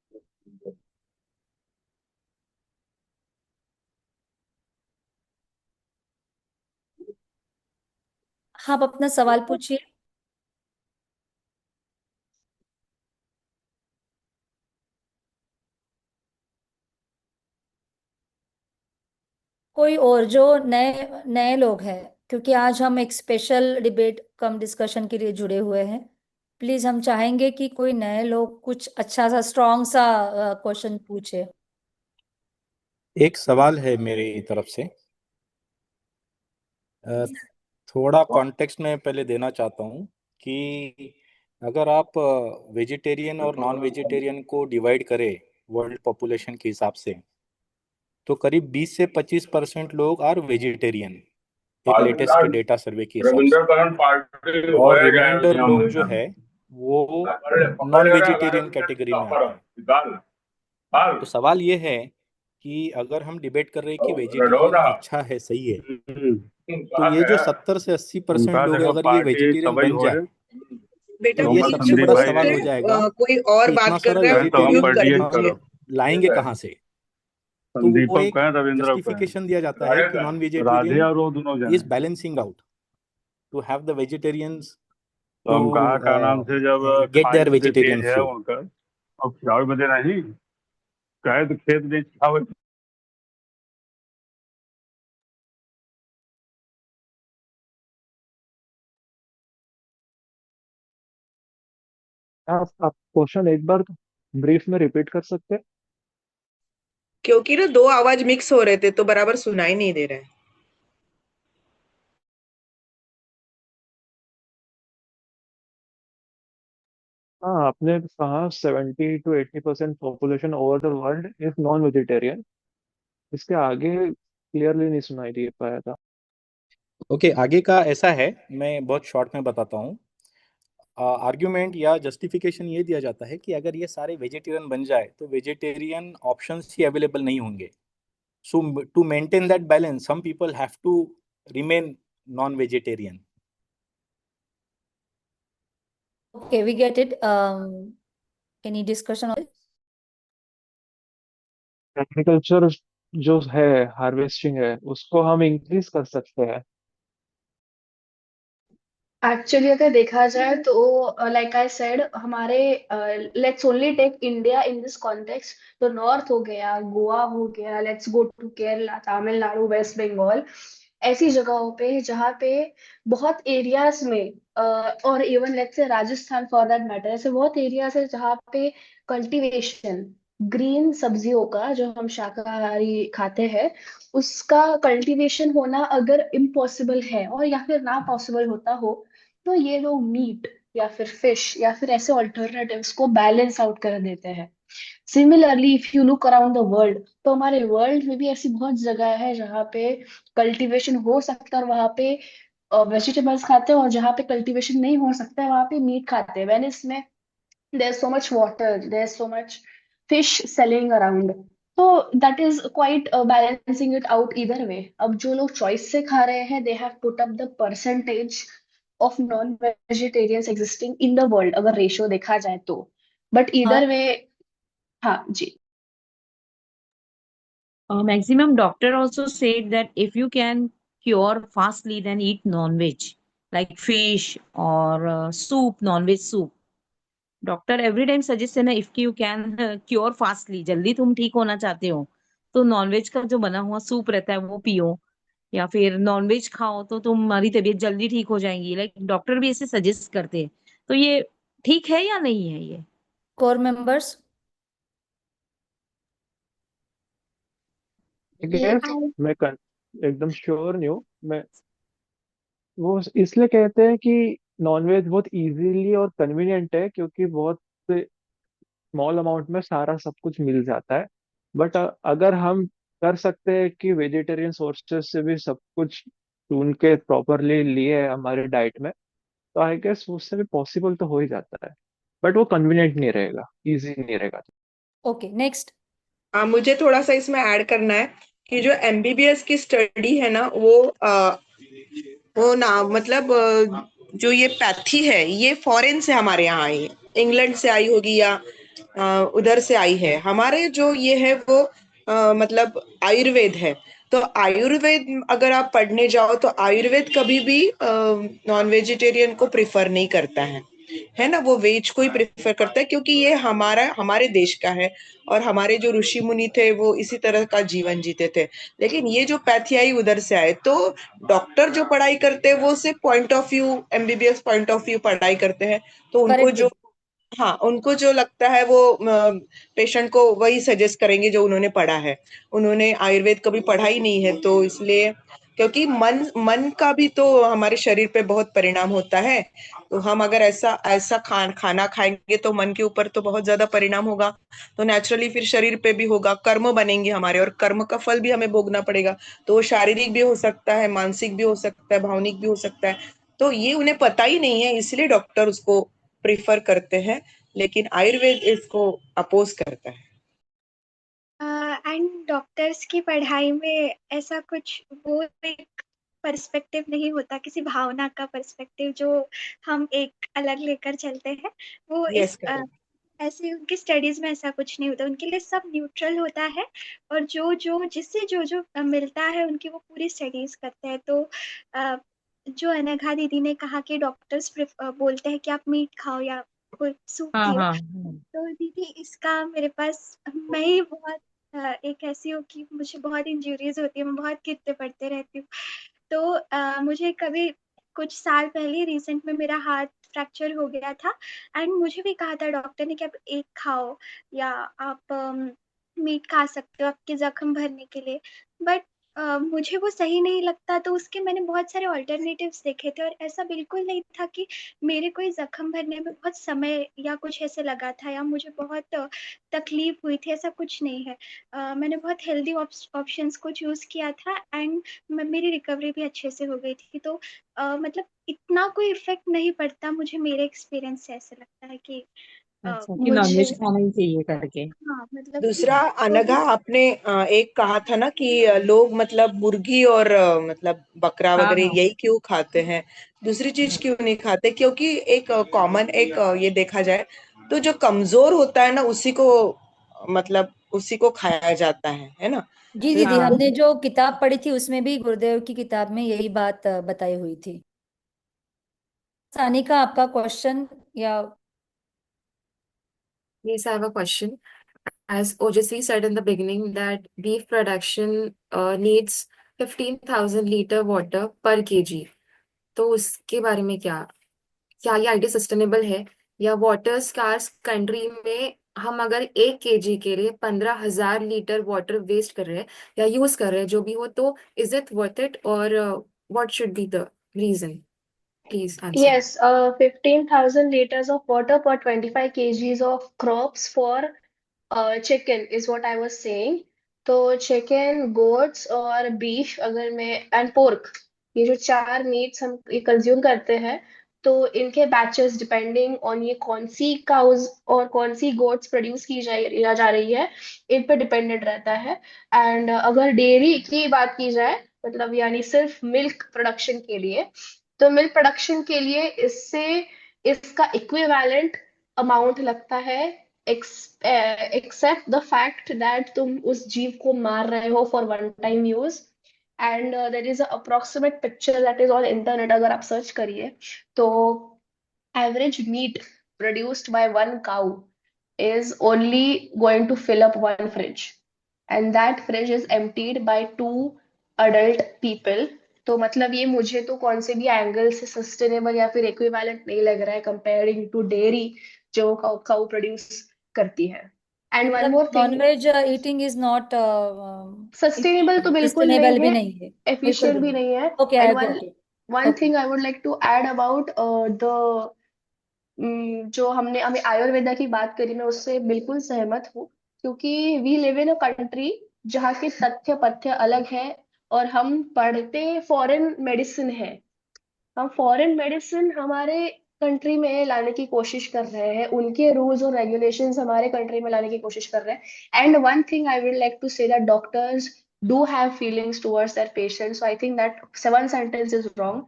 Speaker 2: हाँ, आप अपना सवाल पूछिए। कोई और जो नए नए लोग हैं, क्योंकि आज हम एक स्पेशल डिबेट कम डिस्कशन के लिए जुड़े हुए हैं। प्लीज हम चाहेंगे कि कोई नए लोग कुछ अच्छा सा स्ट्रॉन्ग सा क्वेश्चन पूछे।
Speaker 14: एक सवाल है मेरी तरफ से। अ, थोड़ा कॉन्टेक्स्ट में पहले देना चाहता हूँ कि अगर आप वेजिटेरियन और नॉन वेजिटेरियन को डिवाइड करें वर्ल्ड पॉपुलेशन के हिसाब से, तो करीब 20 से 25% लोग आर वेजिटेरियन, एक लेटेस्ट डेटा सर्वे के हिसाब से। और रिमाइंडर लोग जो है वो नॉन वेजिटेरियन कैटेगरी में आते हैं। तो सवाल ये है कि अगर हम डिबेट कर रहे हैं कि वेजिटेरियन अच्छा है, सही है, तो ये जो 70 से 80% लोग हैं, अगर ये वेजिटेरियन बन जाए
Speaker 10: बेटा
Speaker 14: तो ये
Speaker 10: प्लीज
Speaker 14: सबसे
Speaker 10: जो
Speaker 14: बड़ा
Speaker 10: होस्ट
Speaker 14: सवाल
Speaker 10: है
Speaker 14: हो जाएगा
Speaker 10: कोई और
Speaker 14: कि इतना
Speaker 10: बात कर
Speaker 14: सारा
Speaker 10: रहा है,
Speaker 14: वेजिटेरियन
Speaker 10: म्यूट कर दीजिए।
Speaker 14: लाएंगे कहाँ से। तो वो एक जस्टिफिकेशन दिया जाता है कि non vegetarian is balancing out to have the vegetarians to get their vegetarian food.
Speaker 5: आप क्वेश्चन एक बार ब्रीफ में रिपीट कर सकते हैं?
Speaker 10: क्योंकि ना दो आवाज मिक्स हो रहे थे तो बराबर सुनाई नहीं दे रहा है।
Speaker 5: हाँ, आपने कहा 70 to 80% population over the world is non vegetarian. इसके आगे क्लियरली नहीं सुनाई दे पाया था।
Speaker 14: ओके, आगे का ऐसा है, मैं बहुत शॉर्ट में बताता हूँ। आर्ग्यूमेंट या जस्टिफिकेशन ये दिया जाता है कि अगर ये सारे वेजिटेरियन बन जाए तो वेजिटेरियन ऑप्शंस ही अवेलेबल नहीं होंगे। So to maintain that balance some people have to remain non vegetarian.
Speaker 2: Okay, we get it. Any discussion on it?
Speaker 5: Agriculture जो है, हार्वेस्टिंग है, उसको हम इंक्रीज कर सकते हैं।
Speaker 7: एक्चुअली अगर देखा जाए तो लाइक आई सेड हमारे let's only take India in this context. तो नॉर्थ हो गया, गोवा हो गया, let's go to Kerala, Tamil Nadu, West Bengal, ऐसी जगहों पे जहाँ पे बहुत एरियाज में और even let's say Rajasthan for that matter, ऐसे बहुत एरियाज है जहाँ पे कल्टीवेशन ग्रीन सब्जियों का, जो हम शाकाहारी खाते हैं, उसका कल्टीवेशन होना अगर इम्पॉसिबल है और या फिर ना पॉसिबल होता हो, तो ये लोग मीट या फिर फिश या फिर ऐसे ऑल्टरनेटिव्स को बैलेंस आउट कर देते हैं। Similarly if you look around the world, तो हमारे वर्ल्ड में भी ऐसी बहुत जगह है जहाँ पे कल्टीवेशन हो सकता है और वहाँ पे वेजिटेबल्स खाते हैं, और जहाँ पे कल्टीवेशन नहीं हो सकता है वहाँ पे मीट खाते हैं। वेनिस में there's so much water, there's so much fish selling around, so that is quite balancing it out either way. अब जो लोग चॉइस से खा रहे हैं, they have put up the percentage of non vegetarians existing in the world अगर रेशियो देखा जाए तो, बट इधर वे। हाँ जी।
Speaker 12: Maximum doctor also said that if you can cure fastly, then eat non-veg, like fish or soup, non-veg soup. Doctor every time suggest है ना, if you can cure fastly, जल्दी तुम ठीक होना चाहते हो तो नॉनवेज का जो बना हुआ सूप रहता है वो पियो, या फिर नॉनवेज खाओ तो तुम्हारी तबीयत जल्दी ठीक हो जाएगी। लाइक डॉक्टर भी ऐसे सजेस्ट करते हैं। तो ये ठीक है या नहीं है ये?
Speaker 2: Core members?
Speaker 5: मैं एकदम श्योर नहीं हूँ मैं। वो इसलिए कहते हैं कि नॉनवेज बहुत इजीली और कन्वीनियंट है, क्योंकि बहुत स्मॉल अमाउंट में सारा सब कुछ मिल जाता है। बट अगर हम कर सकते हैं कि वेजिटेरियन सोर्सेज से भी सब कुछ ढूंढ के प्रॉपरली लिए हमारे डाइट में, तो आई गेस उससे भी पॉसिबल तो हो ही जाता है। बट वो कन्वीनियंट नहीं रहेगा, इजी नहीं रहेगा।
Speaker 2: Okay, next.
Speaker 10: मुझे थोड़ा सा इसमें ऐड करना है कि जो एमबीबीएस की स्टडी है ना, वो ना मतलब जो ये पैथी है ये फॉरेन से हमारे यहाँ आई है, इंग्लैंड से आई होगी या उधर से आई है। हमारे जो ये है वो मतलब आयुर्वेद है। तो आयुर्वेद अगर आप पढ़ने जाओ तो आयुर्वेद कभी भी नॉन वेजिटेरियन को प्रिफर नहीं करता है ना, वो वेज को ही प्रेफर करता है, क्योंकि ये हमारे देश का है और हमारे जो ऋषि मुनि थे वो इसी तरह का जीवन जीते थे। लेकिन ये जो पैथियाई उधर से आए, तो डॉक्टर जो पढ़ाई करते हैं वो सिर्फ point of view, MBBS point of view पढ़ाई करते हैं। तो उनको जो उनको जो लगता है वो पेशेंट को वही सजेस्ट करेंगे जो उन्होंने पढ़ा है। उन्होंने आयुर्वेद कभी पढ़ा ही नहीं है, तो इसलिए क्योंकि मन मन का भी तो हमारे शरीर पे बहुत परिणाम होता है। तो हम अगर ऐसा ऐसा खाना खाएंगे तो मन के ऊपर तो बहुत ज्यादा परिणाम होगा, तो नेचुरली फिर शरीर पे भी होगा, कर्म बनेंगे हमारे, और कर्म का फल भी हमें भोगना पड़ेगा। तो वो शारीरिक भी हो सकता है, मानसिक भी हो सकता है, भावनिक भी हो सकता है। तो ये उन्हें पता ही नहीं है, इसलिए डॉक्टर उसको प्रिफर करते हैं, लेकिन आयुर्वेद इसको अपोज करता है।
Speaker 4: एंड डॉक्टर्स की पढ़ाई में ऐसा कुछ वो एक पर्सपेक्टिव नहीं होता, किसी भावना का पर्सपेक्टिव जो हम एक अलग लेकर चलते हैं, वो
Speaker 10: यस,
Speaker 4: इस
Speaker 10: करेक्ट।
Speaker 4: ऐसे उनकी स्टडीज में ऐसा कुछ नहीं होता, उनके लिए सब न्यूट्रल होता है। और जो जो जिससे जो जो मिलता है उनकी वो पूरी स्टडीज करते हैं। तो अ, जो अनघा दीदी ने कहा कि डॉक्टर्स बोलते हैं कि आप मीट खाओ या कोई सूप
Speaker 12: हाँ
Speaker 4: पियो,
Speaker 12: हाँ
Speaker 4: तो दीदी इसका मेरे पास, मैं ही बहुत एक ऐसी हूँ कि मुझे बहुत इंजरीज होती है, मैं बहुत गिरते पड़ते रहती हूँ। तो मुझे कभी कुछ साल पहले रिसेंट में मेरा हाथ फ्रैक्चर हो गया था। एंड मुझे भी कहा था डॉक्टर ने कि आप एक खाओ या आप मीट खा सकते हो आपके जख्म भरने के लिए। बट मुझे वो सही नहीं लगता, तो उसके मैंने बहुत सारे ऑल्टरनेटिव्स देखे थे, और ऐसा बिल्कुल नहीं था कि मेरे कोई जख्म भरने में बहुत समय या कुछ ऐसे लगा था या मुझे बहुत तकलीफ हुई थी, ऐसा कुछ नहीं है। मैंने बहुत हेल्दी ऑप्शंस को चूज किया था, एंड मेरी रिकवरी भी अच्छे से हो गई थी। तो मतलब इतना कोई इफेक्ट नहीं पड़ता मुझे, मेरे एक्सपीरियंस से ऐसा लगता है कि
Speaker 12: अच्छा, कि
Speaker 4: मुझे,
Speaker 12: नॉनवेज खाना ही चाहिए करके।
Speaker 4: हाँ मतलब कि
Speaker 10: दूसरा, अनघा,
Speaker 4: थोड़ी,
Speaker 10: आपने एक कहा था ना कि लोग मतलब मुर्गी और मतलब बकरा
Speaker 12: हाँ
Speaker 10: वगैरह
Speaker 12: हाँ
Speaker 10: यही क्यों खाते हैं, दूसरी चीज क्यों नहीं खाते? क्योंकि एक कॉमन एक ये देखा जाए तो जो कमजोर होता है ना, उसी को मतलब उसी को खाया जाता है ना?
Speaker 2: जी
Speaker 10: तो
Speaker 2: दीदी,
Speaker 12: हाँ।
Speaker 2: हमने जो किताब पढ़ी थी उसमें भी गुरुदेव की किताब में यही बात बताई हुई थी। सानी का आपका क्वेश्चन या
Speaker 1: Yes, I have a question. As OJC said in the beginning, that beef production needs 15,000 liter water per kg. तो उसके बारे में क्या क्या ये आइडिया सस्टेनेबल है, या वाटर स्कार्स कंट्री में हम अगर 1 kg के लिए 15,000 लीटर वाटर वेस्ट कर रहे हैं या यूज कर रहे हैं, जो भी हो, तो इज इट वर्थ इट, और what should be the reason? Please answer.
Speaker 7: Yes, 15,000 liters of water per 25 kgs of crops for chicken is what I was saying. तो chicken, goats और beef अगर मैं and pork, ये जो चार मीट्स हम ये कंज्यूम करते हैं, तो इनके बैचेस डिपेंडिंग ऑन ये कौन सी काउज और कौन सी गोट्स प्रोड्यूस की जा रही है, इन पे डिपेंडेंट रहता है। एंड अगर डेयरी की बात की जाए, मतलब यानी सिर्फ मिल्क प्रोडक्शन के लिए, तो मिल्क प्रोडक्शन के लिए इससे इसका इक्विवेलेंट अमाउंट लगता है, एक्सेप्ट द फैक्ट दैट तुम उस जीव को मार रहे हो for one time use. And there is approximate picture that is on internet, अगर आप सर्च करिए तो average meat produced by one cow is only going to fill up one fridge, and that fridge is emptied by two adult people. तो मतलब ये मुझे तो कौन से भी एंगल से सस्टेनेबल या फिर इक्विवेलेंट नहीं लग रहा है कंपेयरिंग टू डेयरी जो काउ प्रोड्यूस करती है। एंड वन
Speaker 2: मतलब
Speaker 7: more thing,
Speaker 2: non veg eating is not
Speaker 7: sustainable तो बिल्कुल नहीं
Speaker 2: सस्टेनेबल भी
Speaker 7: है,
Speaker 2: नहीं है, बिल्कुल भी
Speaker 7: एफिशिएंट भी
Speaker 2: नहीं।
Speaker 7: नहीं है।
Speaker 2: Okay,
Speaker 7: and
Speaker 2: I
Speaker 7: one
Speaker 2: got it.
Speaker 7: One
Speaker 2: okay.
Speaker 7: Thing I would like to add about the जो हमने हमें आयुर्वेदा की बात करी, मैं उससे बिल्कुल सहमत हूँ। क्योंकि we live in a country जहाँ के तथ्य पथ्य अलग है, और हम पढ़ते फॉरेन मेडिसिन है। हम फॉरेन मेडिसिन हमारे कंट्री में लाने की कोशिश कर रहे हैं, उनके रूल्स और रेगुलेशंस हमारे कंट्री में लाने की कोशिश कर रहे हैं। And one thing I would like to say that doctors do have feelings towards their patients, so I think that one sentence is wrong.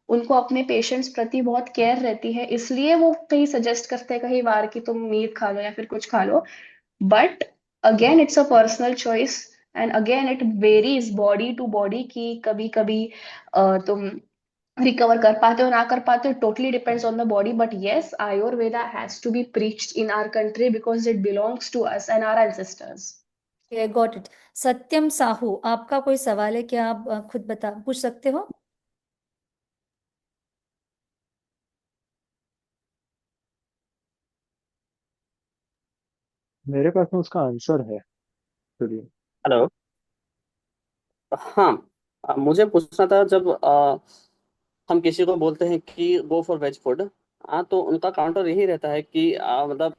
Speaker 7: उनको अपने पेशेंट्स प्रति बहुत केयर रहती है, इसलिए वो कहीं सजेस्ट करते हैं कहीं बार कि तुम मीट खा लो या फिर कुछ खा लो। But again it's a personal choice, and again it varies body to body कि कभी कभी तुम रिकवर कर पाते हो ना कर पाते हो, totally depends on the body. But yes, Ayurveda has to be preached in our country because it belongs to us and our ancestors.
Speaker 2: Got it. Satyam Sahu, आपका कोई सवाल है क्या? आप खुद बता पूछ सकते हो।
Speaker 5: मेरे पास में उसका आंसर है। चलिए।
Speaker 15: हेलो। हाँ। मुझे पूछना था, जब हम किसी को बोलते हैं कि गो फॉर वेज फूड, हाँ, तो उनका काउंटर यही रहता है कि मतलब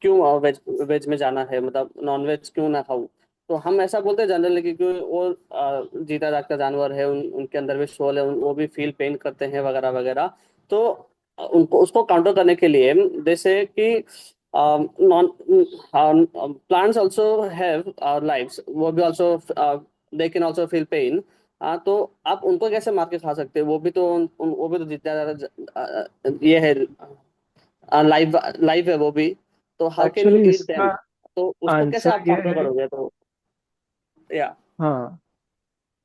Speaker 15: क्यों वेज वेज में जाना है, मतलब नॉन वेज क्यों ना खाऊं। तो हम ऐसा बोलते हैं जनरली कि क्यों वो जीता जागता जानवर है, उनके अंदर भी सोल है, वो भी फील पेन करते हैं वगैरह वगैरह। तो उनको उसको काउंटर करने के लिए जैसे कि non plants also have lives, वो भी also they can also feel pain. हाँ, तो आप उनको कैसे मार के खा सकते हैं? वो भी तो वो भी तो जितना ज्यादा ये है, लाइव लाइव है वो भी। तो हाउ कैन यू
Speaker 5: एक्चुअली
Speaker 15: ईट
Speaker 5: इसका
Speaker 15: देम? तो उसको कैसे
Speaker 5: आंसर
Speaker 15: आप
Speaker 5: ये
Speaker 15: काउंटर
Speaker 5: है।
Speaker 15: करोगे? तो या
Speaker 5: हाँ,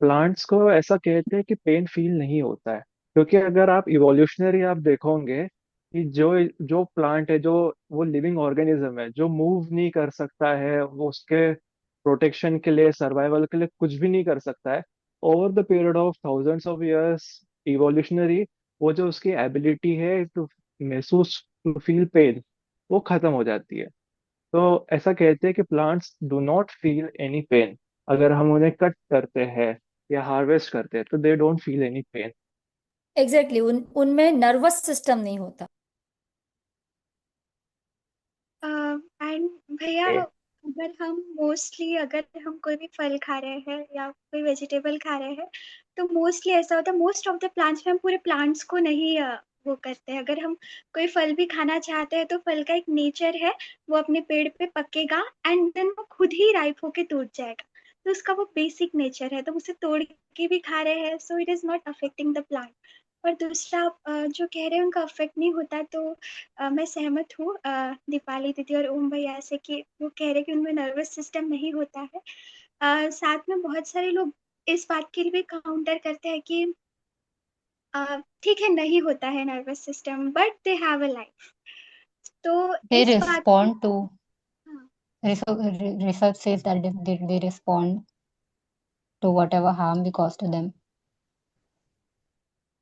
Speaker 5: प्लांट्स को ऐसा कहते हैं कि पेन फील नहीं होता है, क्योंकि अगर आप इवोल्यूशनरी आप देखोगे कि जो जो प्लांट है, जो वो लिविंग ऑर्गेनिज्म है, जो मूव नहीं कर सकता है, वो उसके प्रोटेक्शन के लिए, सर्वाइवल के लिए कुछ भी नहीं कर सकता है, over the period of thousands of years evolutionary, वो जो उसकी एबिलिटी है टू महसूस, टू फील पेन, वो खत्म हो जाती है। तो ऐसा कहते हैं कि plants do not feel any pain. अगर हम उन्हें कट करते हैं या हार्वेस्ट करते हैं तो they don't feel any pain.
Speaker 2: Exactly उनमें नर्वस सिस्टम नहीं होता।
Speaker 4: एंड भैया, अगर हम कोई भी फल खा रहे हैं या कोई वेजिटेबल खा रहे हैं, तो मोस्टली ऐसा होता है, मोस्ट ऑफ द प्लांट्स में हम पूरे प्लांट्स को नहीं वो करते हैं। अगर हम कोई फल भी खाना चाहते हैं तो फल का एक नेचर है, वो अपने पेड़ पे पकेगा एंड देन वो खुद ही राइप होके टूट जाएगा। तो उसका वो बेसिक नेचर है, तो हम उसे तोड़ के भी खा रहे हैं, so it is not affecting the plant. और दूसरा, जो कह रहे हैं उनका अफेक्ट नहीं होता, तो मैं सहमत हूँ दीपाली दीदी और ओम भैया से कि वो कह रहे हैं कि उनमें नर्वस सिस्टम नहीं होता है। साथ में बहुत सारे लोग इस बात के लिए भी काउंटर करते हैं कि ठीक है, नहीं होता है nervous system, but they have a life. तो
Speaker 8: They
Speaker 4: इस बात को,
Speaker 8: respond to
Speaker 4: हाँ,
Speaker 8: research says that they respond to whatever harm we cause to them.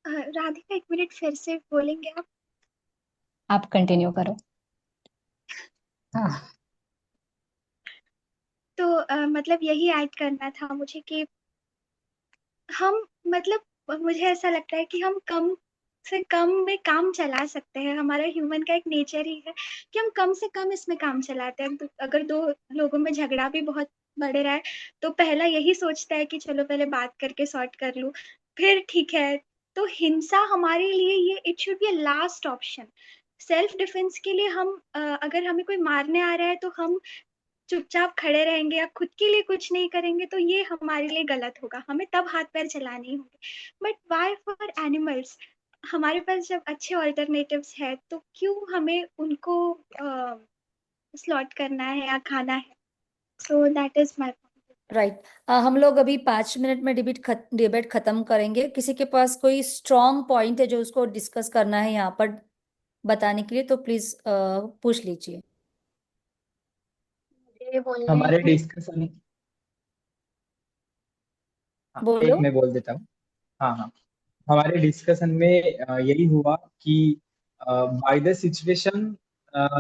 Speaker 4: Radhika, एक मिनट फिर से बोलेंगे आप?
Speaker 8: आप कंटिन्यू करो। हाँ,
Speaker 4: तो मतलब यही ऐड करना था मुझे कि हम, मतलब मुझे ऐसा लगता है कि हम कम से कम में काम चला सकते हैं। हमारा ह्यूमन का एक नेचर ही है कि हम कम से कम इसमें काम चलाते हैं। तो अगर दो लोगों में झगड़ा भी बहुत बढ़ रहा है, तो पहला यही सोचता है कि चलो पहले बात करके सॉर्ट कर लूं, फिर ठीक है। तो हिंसा हमारे लिए, ये it should be a last option. Self defence के लिए हम अगर हमें कोई मारने आ रहा है तो हम चुपचाप खड़े रहेंगे या खुद के लिए कुछ नहीं करेंगे, तो ये हमारे लिए गलत होगा, हमें तब हाथ पैर चलाने होंगे। But why for animals? हमारे पास जब अच्छे ऑल्टरनेटिव्स है, तो क्यों हमें उनको स्लॉट करना है या खाना है? So that is my point.
Speaker 2: Right. हम लोग अभी 5 मिनट में डिबेट खत्म करेंगे। किसी के पास कोई स्ट्रॉन्ग पॉइंट है जो उसको डिस्कस करना है यहाँ पर बताने के लिए, तो प्लीज पूछ लीजिए।
Speaker 6: ये बोलना है
Speaker 3: हमारे
Speaker 6: कि
Speaker 3: डिस्कशन, हाँ,
Speaker 2: बोलो।
Speaker 3: एक मैं बोल देता हूँ। हाँ हाँ, हमारे डिस्कशन में यही हुआ कि बाय द सिचुएशन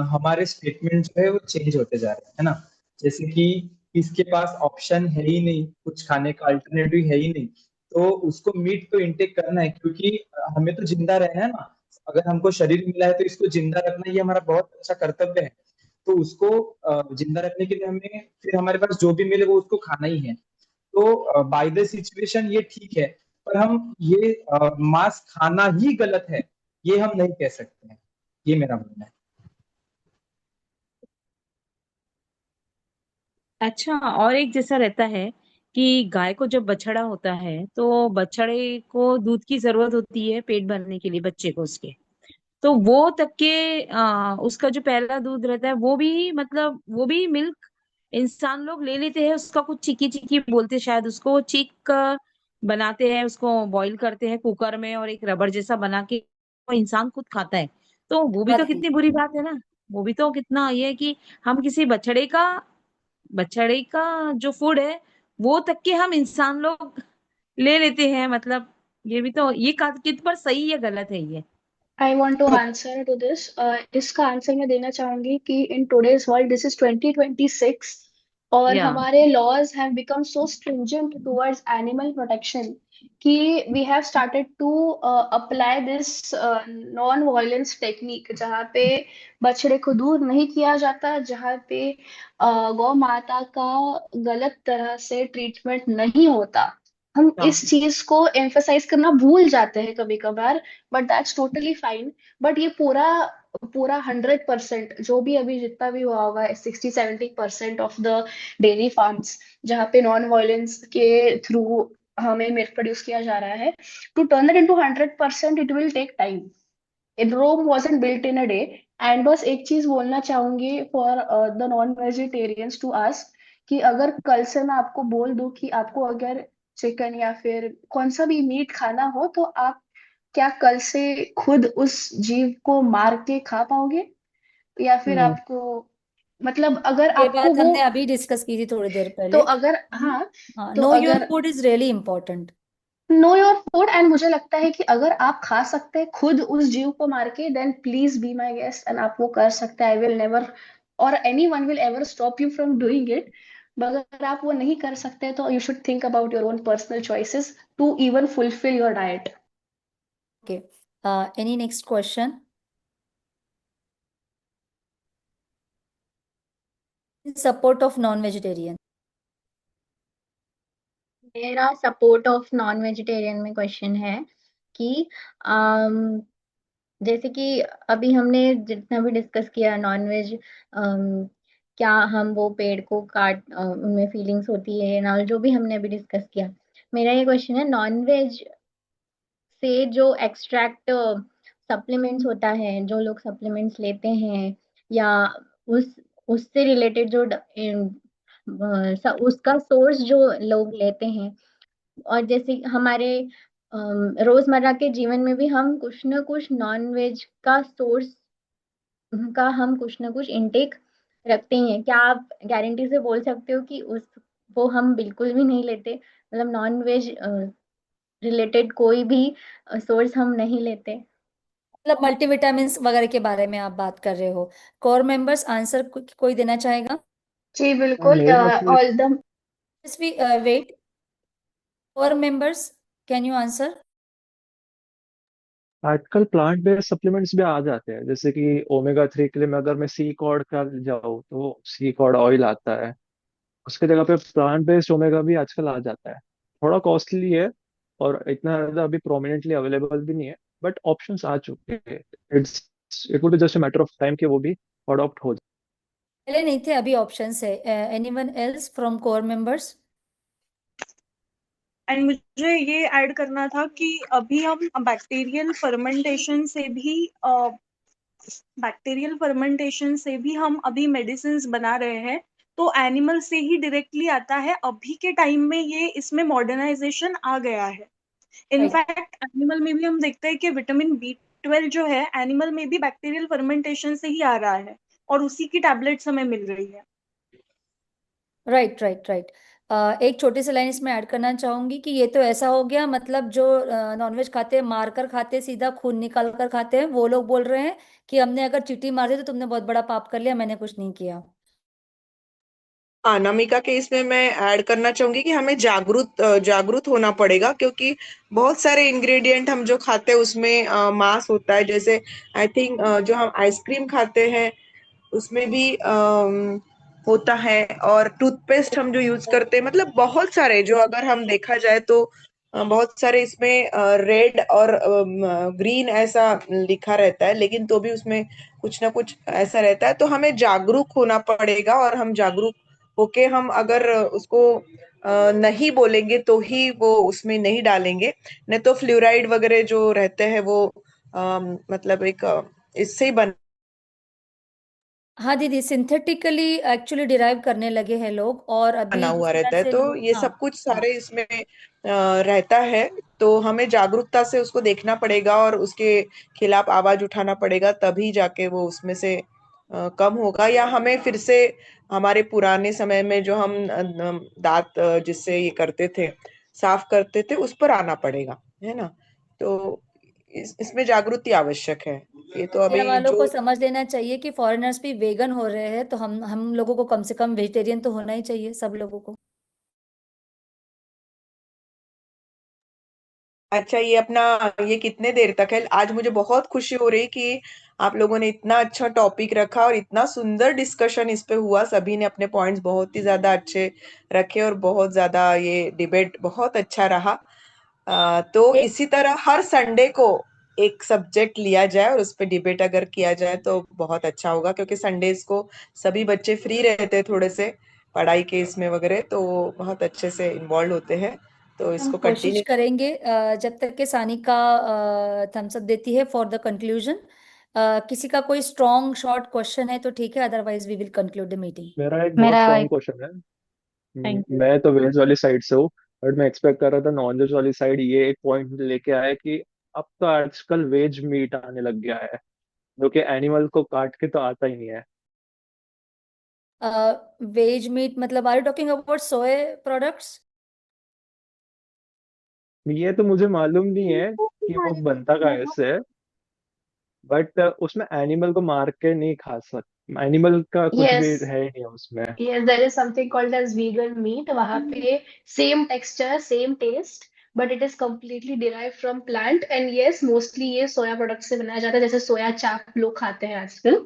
Speaker 3: हमारे स्टेटमेंट जो है वो चेंज होते जा रहे हैं, है ना। जैसे कि इसके पास ऑप्शन है ही नहीं, कुछ खाने का अल्टरनेटिव है ही नहीं, तो उसको मीट तो इंटेक करना है, क्योंकि हमें तो जिंदा रहना है ना। अगर हमको शरीर मिला है तो इसको जिंदा रखना ये हमारा बहुत अच्छा कर्तव्य है। तो उसको जिंदा रखने के लिए हमें फिर हमारे पास जो भी मिले वो उसको खाना ही है। तो बाय द सिचुएशन ये ठीक है, पर हम ये मांस खाना ही गलत है ये हम नहीं कह सकते हैं। ये मेरा मानना है।
Speaker 12: अच्छा, और एक जैसा रहता है कि गाय को जब बछड़ा होता है तो बछड़े को दूध की जरूरत होती है पेट भरने के लिए बच्चे को उसके। तो वो तक के उसका जो पहला दूध रहता है वो भी, मतलब वो भी मिल्क इंसान लोग ले लेते हैं, उसका कुछ चिकी चिकी बोलते हैं शायद उसको, वो चिक बनाते हैं, उसको बॉईल करते हैं कुकर में और एक रबड़ जैसा बना के वो इंसान खुद खाता है। तो वो भी तो
Speaker 2: दही।
Speaker 12: कितनी बुरी बात है ना। वो भी तो कितना ये है कि हम किसी बछड़े का जो फूड है वो तक के हम इंसान लोग ले लेते हैं, मतलब ये भी तो, ये कित पर सही या गलत है ये?
Speaker 7: I want to answer to this. इसका आंसर मैं देना चाहूंगी कि in today's world, this is 2026, और
Speaker 12: या
Speaker 7: हमारे laws have become so stringent towards animal protection कि we have started to apply this non violence technique, जहाँ पे बछड़े को दूर नहीं किया जाता, जहाँ पे गौ माता का गलत तरह से ट्रीटमेंट नहीं होता। हम
Speaker 10: हाँ
Speaker 7: इस चीज को एम्फसाइज करना भूल जाते हैं कभी कभार, but that's totally fine. But ये पूरा पूरा 100%, जो भी अभी जितना भी हुआ होगा, 60-70% ऑफ द डेयरी फार्म्स जहाँ पे नॉन वायलेंस के थ्रू हमें मिल्क प्रोड्यूस किया जा रहा है, to turn it into 100% it will take time. Rome wasn't built in a day। And बस एक चीज बोलना चाहूंगी for the non vegetarians to ask, कि अगर कल से मैं आपको बोल दूं कि आपको अगर चिकन या फिर कौन सा भी मीट खाना हो, तो आप क्या कल से खुद उस जीव को मार के खा पाओगे? या फिर
Speaker 5: नो।
Speaker 7: आपको, मतलब अगर
Speaker 2: ये
Speaker 7: आपको
Speaker 2: बात
Speaker 7: वो,
Speaker 2: हमने अभी डिस्कस की थी थोड़ी देर
Speaker 7: तो
Speaker 2: पहले।
Speaker 7: अगर, हाँ,
Speaker 2: हाँ,
Speaker 7: तो
Speaker 2: नो योर
Speaker 7: अगर
Speaker 2: food is really important.
Speaker 7: Know your food, and मुझे लगता है कि अगर आप खा सकते हैं खुद उस जीव को मार के, then please be my guest and आप वो कर सकते हैं। आई विल नेवर और anyone will ever stop you from doing it. अगर आप वो नहीं कर सकते तो you should think about your own personal choices to even fulfil your diet.
Speaker 2: Okay, any next question? Support of non vegetarian.
Speaker 6: मेरा सपोर्ट ऑफ नॉन वेजिटेरियन में क्वेश्चन है कि अम, जैसे कि अभी हमने जितना भी डिस्कस किया नॉन वेज, क्या हम वो पेड़ को उनमें फीलिंग्स होती है ना, जो भी हमने अभी डिस्कस किया। मेरा ये क्वेश्चन है, नॉन वेज से जो एक्सट्रैक्ट सप्लीमेंट्स होता है, जो लोग सप्लीमेंट्स लेते हैं, या उस उससे रिलेटेड जो उसका सोर्स जो लोग लेते हैं, और जैसे हमारे रोजमर्रा के जीवन में भी हम कुछ ना कुछ नॉन वेज का सोर्स का हम कुछ ना कुछ इनटेक रखते ही हैं। क्या आप गारंटी से बोल सकते हो कि उस वो हम बिल्कुल भी नहीं लेते, मतलब नॉन वेज रिलेटेड कोई भी सोर्स हम नहीं लेते?
Speaker 2: मतलब मल्टीविटामिन वगैरह के बारे में आप बात कर रहे हो? कोर मेंबर्स आंसर कोई देना चाहेगा?
Speaker 7: जी बिल्कुल,
Speaker 5: मेरे हिसाब से
Speaker 7: all the,
Speaker 2: wait, core members, can you answer?
Speaker 5: आजकल प्लांट बेस्ड सप्लीमेंट्स भी आ जाते हैं, जैसे कि ओमेगा 3 के लिए मैं अगर मैं सी कॉड का जाऊँ तो सी कॉड ऑयल आता है। उसके जगह पे प्लांट बेस्ड ओमेगा भी आजकल आ जाता है। थोड़ा कॉस्टली है और इतना ज्यादा अभी प्रोमिनेंटली अवेलेबल भी नहीं है, बट ऑप्शंस आ चुके हैं। It would be just a matter of time कि वो भी अडॉप्ट हो जाए।
Speaker 2: पहले नहीं थे, अभी ऑप्शंस है। Anyone else from core members?
Speaker 16: And मुझे ये ऐड करना था कि अभी हम बैक्टीरियल फर्मेंटेशन से भी हम अभी मेडिसिन बना रहे हैं, तो एनिमल से ही डायरेक्टली आता है। अभी के टाइम में ये इसमें मॉडर्नाइजेशन आ गया है।
Speaker 2: राइट,
Speaker 16: इनफैक्ट एनिमल में भी हम देखते हैं कि विटामिन B12 जो है एनिमल में भी बैक्टीरियल फर्मेंटेशन से ही आ रहा है, और उसी की टैबलेट्स हमें मिल रही है।
Speaker 2: Right, right, right. एक छोटी सी लाइन इसमें ऐड करना चाहूंगी कि ये तो ऐसा हो गया, मतलब जो नॉनवेज खाते हैं मार कर खाते हैं, सीधा खून निकाल कर खाते हैं, वो लोग बोल रहे हैं कि हमने अगर चींटी मार दी तो तुमने बहुत बड़ा पाप कर लिया, मैंने कुछ नहीं किया।
Speaker 10: अनामिका के इसमें मैं ऐड करना चाहूंगी कि हमें जागरूक होना पड़ेगा, क्योंकि बहुत सारे इंग्रेडिएंट हम जो खाते हैं उसमें मांस होता है। जैसे आई थिंक जो हम आइसक्रीम खाते हैं उसमें भी होता है, और टूथपेस्ट हम जो यूज करते हैं, मतलब बहुत सारे जो अगर हम देखा जाए तो बहुत सारे इसमें रेड और ग्रीन ऐसा लिखा रहता है, लेकिन तो भी उसमें कुछ ना कुछ ऐसा रहता है। तो हमें जागरूक होना पड़ेगा, और हम जागरूक होके हम अगर उसको नहीं बोलेंगे तो ही वो उसमें नहीं डालेंगे। नहीं तो फ्लोराइड वगैरह जो रहते हैं वो मतलब एक इससे ही
Speaker 2: हाँ दीदी, सिंथेटिकली एक्चुअली डिराइव करने लगे हैं लोग, और
Speaker 10: बना
Speaker 2: अभी जिस
Speaker 10: हुआ
Speaker 2: तरह
Speaker 10: रहता है।
Speaker 2: से
Speaker 10: तो
Speaker 2: लोग,
Speaker 10: ये
Speaker 2: हाँ।
Speaker 10: सब कुछ
Speaker 2: हाँ,
Speaker 10: सारे इसमें रहता है। तो हमें जागरूकता से उसको देखना पड़ेगा और उसके खिलाफ आवाज उठाना पड़ेगा, तभी जाके वो उसमें से कम होगा। या हमें फिर से हमारे पुराने समय में जो हम दांत जिससे ये करते थे, साफ करते थे, उस पर आना पड़ेगा, है ना। तो इसमें जागृति आवश्यक है। ये तो
Speaker 2: इंडिया
Speaker 10: अभी
Speaker 2: वालों को
Speaker 10: जो
Speaker 2: समझ लेना चाहिए कि फॉरेनर्स भी वेगन हो रहे हैं, तो हम लोगों को कम से कम वेजिटेरियन तो होना ही चाहिए, सब लोगों को।
Speaker 10: अच्छा, ये अपना ये कितने देर तक है? आज मुझे बहुत खुशी हो रही कि आप लोगों ने इतना अच्छा टॉपिक रखा और इतना सुंदर डिस्कशन इस पे हुआ। सभी ने अपने पॉइंट्स बहुत ही ज्यादा अच्छे रखे और बहुत ज्यादा ये डिबेट बहुत अच्छा रहा। तो
Speaker 2: एक
Speaker 10: इसी तरह हर संडे को एक सब्जेक्ट लिया जाए और उस पे डिबेट अगर किया जाए तो बहुत अच्छा होगा, क्योंकि संडेज को सभी बच्चे फ्री रहते हैं थोड़े से पढ़ाई के इसमें वगैरह, तो बहुत अच्छे से इन्वॉल्व होते हैं। तो
Speaker 2: हम
Speaker 10: इसको
Speaker 2: कोशिश
Speaker 10: कंटिन्यू।
Speaker 2: करेंगे जब तक कि सानिका थम्स अप देती है फॉर द कंक्लूजन। किसी का कोई स्ट्रॉन्ग शॉर्ट क्वेश्चन है तो ठीक है, otherwise we will conclude the meeting.
Speaker 5: मेरा एक बहुत
Speaker 8: मेरा
Speaker 5: स्ट्रॉन्ग
Speaker 8: एक
Speaker 5: क्वेश्चन है।
Speaker 8: Thank you.
Speaker 5: मैं तो वेज वाली साइड से हूँ, बट मैं एक्सपेक्ट कर रहा था नॉन वेज वाली साइड ये एक पॉइंट लेके आए कि अब तो आजकल वेज मीट आने लग गया है, जो कि एनिमल को काट के तो आता ही नहीं है।
Speaker 2: वेज मीट मतलब आर यू टॉकिंग अबाउट सोए प्रोडक्ट्स?
Speaker 5: ये तो मुझे मालूम नहीं है कि वो बनता कैसे है, बट उसमें एनिमल को मार के नहीं खा सकते, एनिमल का कुछ भी
Speaker 7: यस,
Speaker 5: है ही नहीं उसमें।
Speaker 7: yes, there is something called as vegan meat. वहाँ पे same texture, same taste, but it is completely derived from plant. And yes, mostly ये सोया प्रोडक्ट से बनाया जाता है, जैसे सोया चाप लोग खाते हैं आजकल।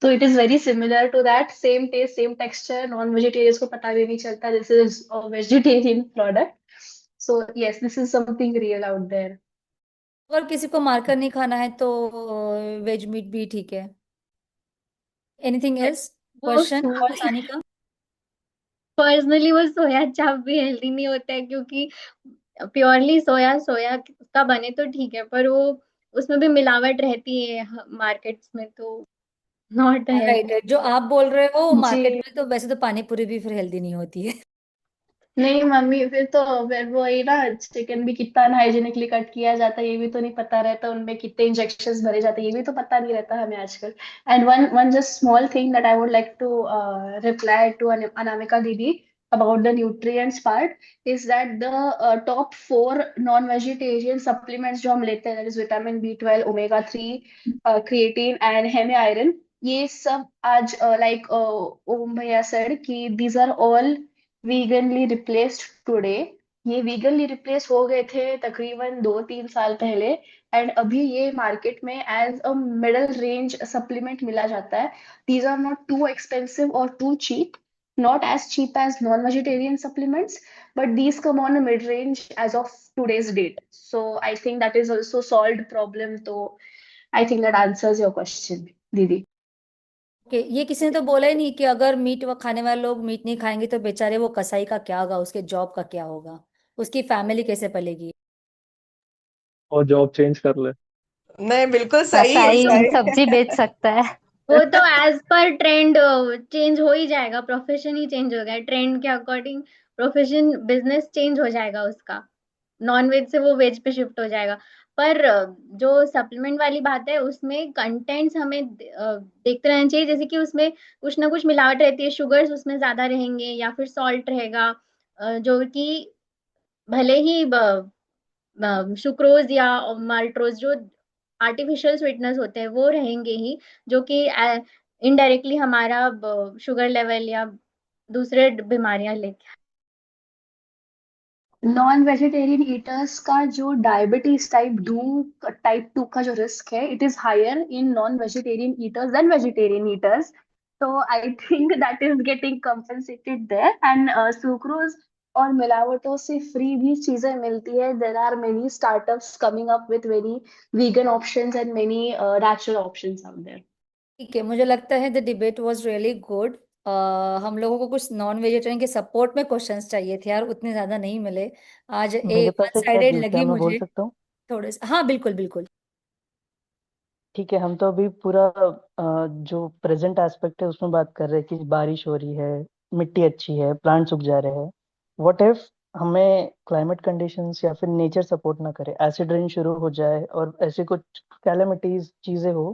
Speaker 7: तो it is very similar to that, same taste, same texture. Non vegetarians को पता भी नहीं चलता this is a vegetarian product. So yes, this is something real out there.
Speaker 2: अगर किसी को मारकर नहीं खाना है तो वेज मीट भी ठीक है। एनीथिंग एल्स
Speaker 6: वो
Speaker 2: क्वेश्चन फॉर सानिका?
Speaker 6: पर्सनली वो सोया चाप भी हेल्दी नहीं होता है, क्योंकि प्योरली सोया सोया का बने तो ठीक है, पर वो उसमें भी मिलावट रहती है मार्केट्स में, तो नॉट हेल्दी।
Speaker 2: राइट, जो आप बोल रहे हो मार्केट
Speaker 7: जी,
Speaker 2: में, तो वैसे तो पानी पूरी भी फिर हेल्दी नहीं होती है।
Speaker 7: नहीं मम्मी, फिर वही ना, चिकन भी कितना अनहाइजीनिकली कट किया जाता है ये भी तो नहीं पता रहता, उनमें कितने इंजेक्शंस भरे जाते हैं ये भी तो पता नहीं रहता हमें आजकल। And one one just small thing that I would like to reply to Anamika दीदी about the nutrients part is that the top four non-vegetarian supplements जो हम लेते हैं, that is vitamin B12, omega 3, creatine and heme iron, ये सब आज ओम भैया said कि these are all veganly replaced today. ये वीगनली रिप्लेस हो गए थे तकरीबन 2-3 साल पहले, एंड अभी ये मार्केट में as a middle range supplement मिला जाता है। These are not too expensive और too cheap, not as cheap as non-vegetarian supplements, but these come on a mid-range as of today's date. So I think that is also solved problem. So I think that answers your question, Didi.
Speaker 2: कि ये किसी ने तो बोला ही नहीं कि अगर मीट वो खाने वाले लोग मीट नहीं खाएंगे तो बेचारे वो कसाई का क्या होगा, उसके जॉब का क्या होगा, उसकी फैमिली कैसे पलेगी?
Speaker 5: और जॉब चेंज कर ले।
Speaker 10: नहीं, बिल्कुल सही है,
Speaker 8: कसाई
Speaker 10: सही।
Speaker 8: सब्जी बेच सकता है।
Speaker 6: वो तो एज पर ट्रेंड चेंज हो ही जाएगा, प्रोफेशन ही चेंज हो गया ट्रेंड के अकॉर्डिंग। प्रोफेशन बिजनेस चेंज हो जाएगा उसका, नॉन वेज से वो वेज पे शिफ्ट हो जाएगा। पर जो सप्लीमेंट वाली बात है उसमें कंटेंट्स हमें देखते रहना चाहिए, जैसे कि उसमें कुछ ना कुछ मिलावट रहती है, शुगर्स उसमें ज्यादा रहेंगे या फिर सॉल्ट रहेगा, जो कि भले ही सुक्रोज या माल्ट्रोज जो आर्टिफिशियल स्वीटनेस होते हैं वो रहेंगे ही, जो कि इनडायरेक्टली हमारा शुगर लेवल या दूसरे बीमारियां लेके।
Speaker 7: नॉन वेजिटेरियन ईटर्स का जो डायबिटीज टाइप 2 का जो रिस्क है, it is higher in non vegetarian eaters than vegetarian eaters. तो I think that is getting compensated there. And sucrose और मिलावटों से फ्री भी चीजें मिलती है। There are many startups coming up with very vegan options and many natural options out there.
Speaker 2: ठीक है, मुझे लगता है the debate was really good. हम लोगों को कुछ नॉन वेजिटेरियन के सपोर्ट में क्वेश्चंस चाहिए थे यार, उतने ज्यादा नहीं मिले। आज
Speaker 9: मेरे
Speaker 2: एक वन
Speaker 9: पास एक
Speaker 2: साइडेड
Speaker 9: है, क्या
Speaker 2: लगी
Speaker 9: मैं बोल
Speaker 2: मुझे
Speaker 9: सकता हूँ?
Speaker 2: थोड़े से। हाँ बिल्कुल बिल्कुल।
Speaker 9: ठीक है, हम तो अभी पूरा जो प्रेजेंट एस्पेक्ट है उसमें बात कर रहे हैं कि बारिश हो रही है, मिट्टी अच्छी है, प्लांट्स उग जा रहे हैं। व्हाट इफ हमें क्लाइमेट कंडीशंस या फिर नेचर सपोर्ट ना करे, एसिड रेन शुरू हो जाए और ऐसी कुछ कैलेमिटीज चीजें हो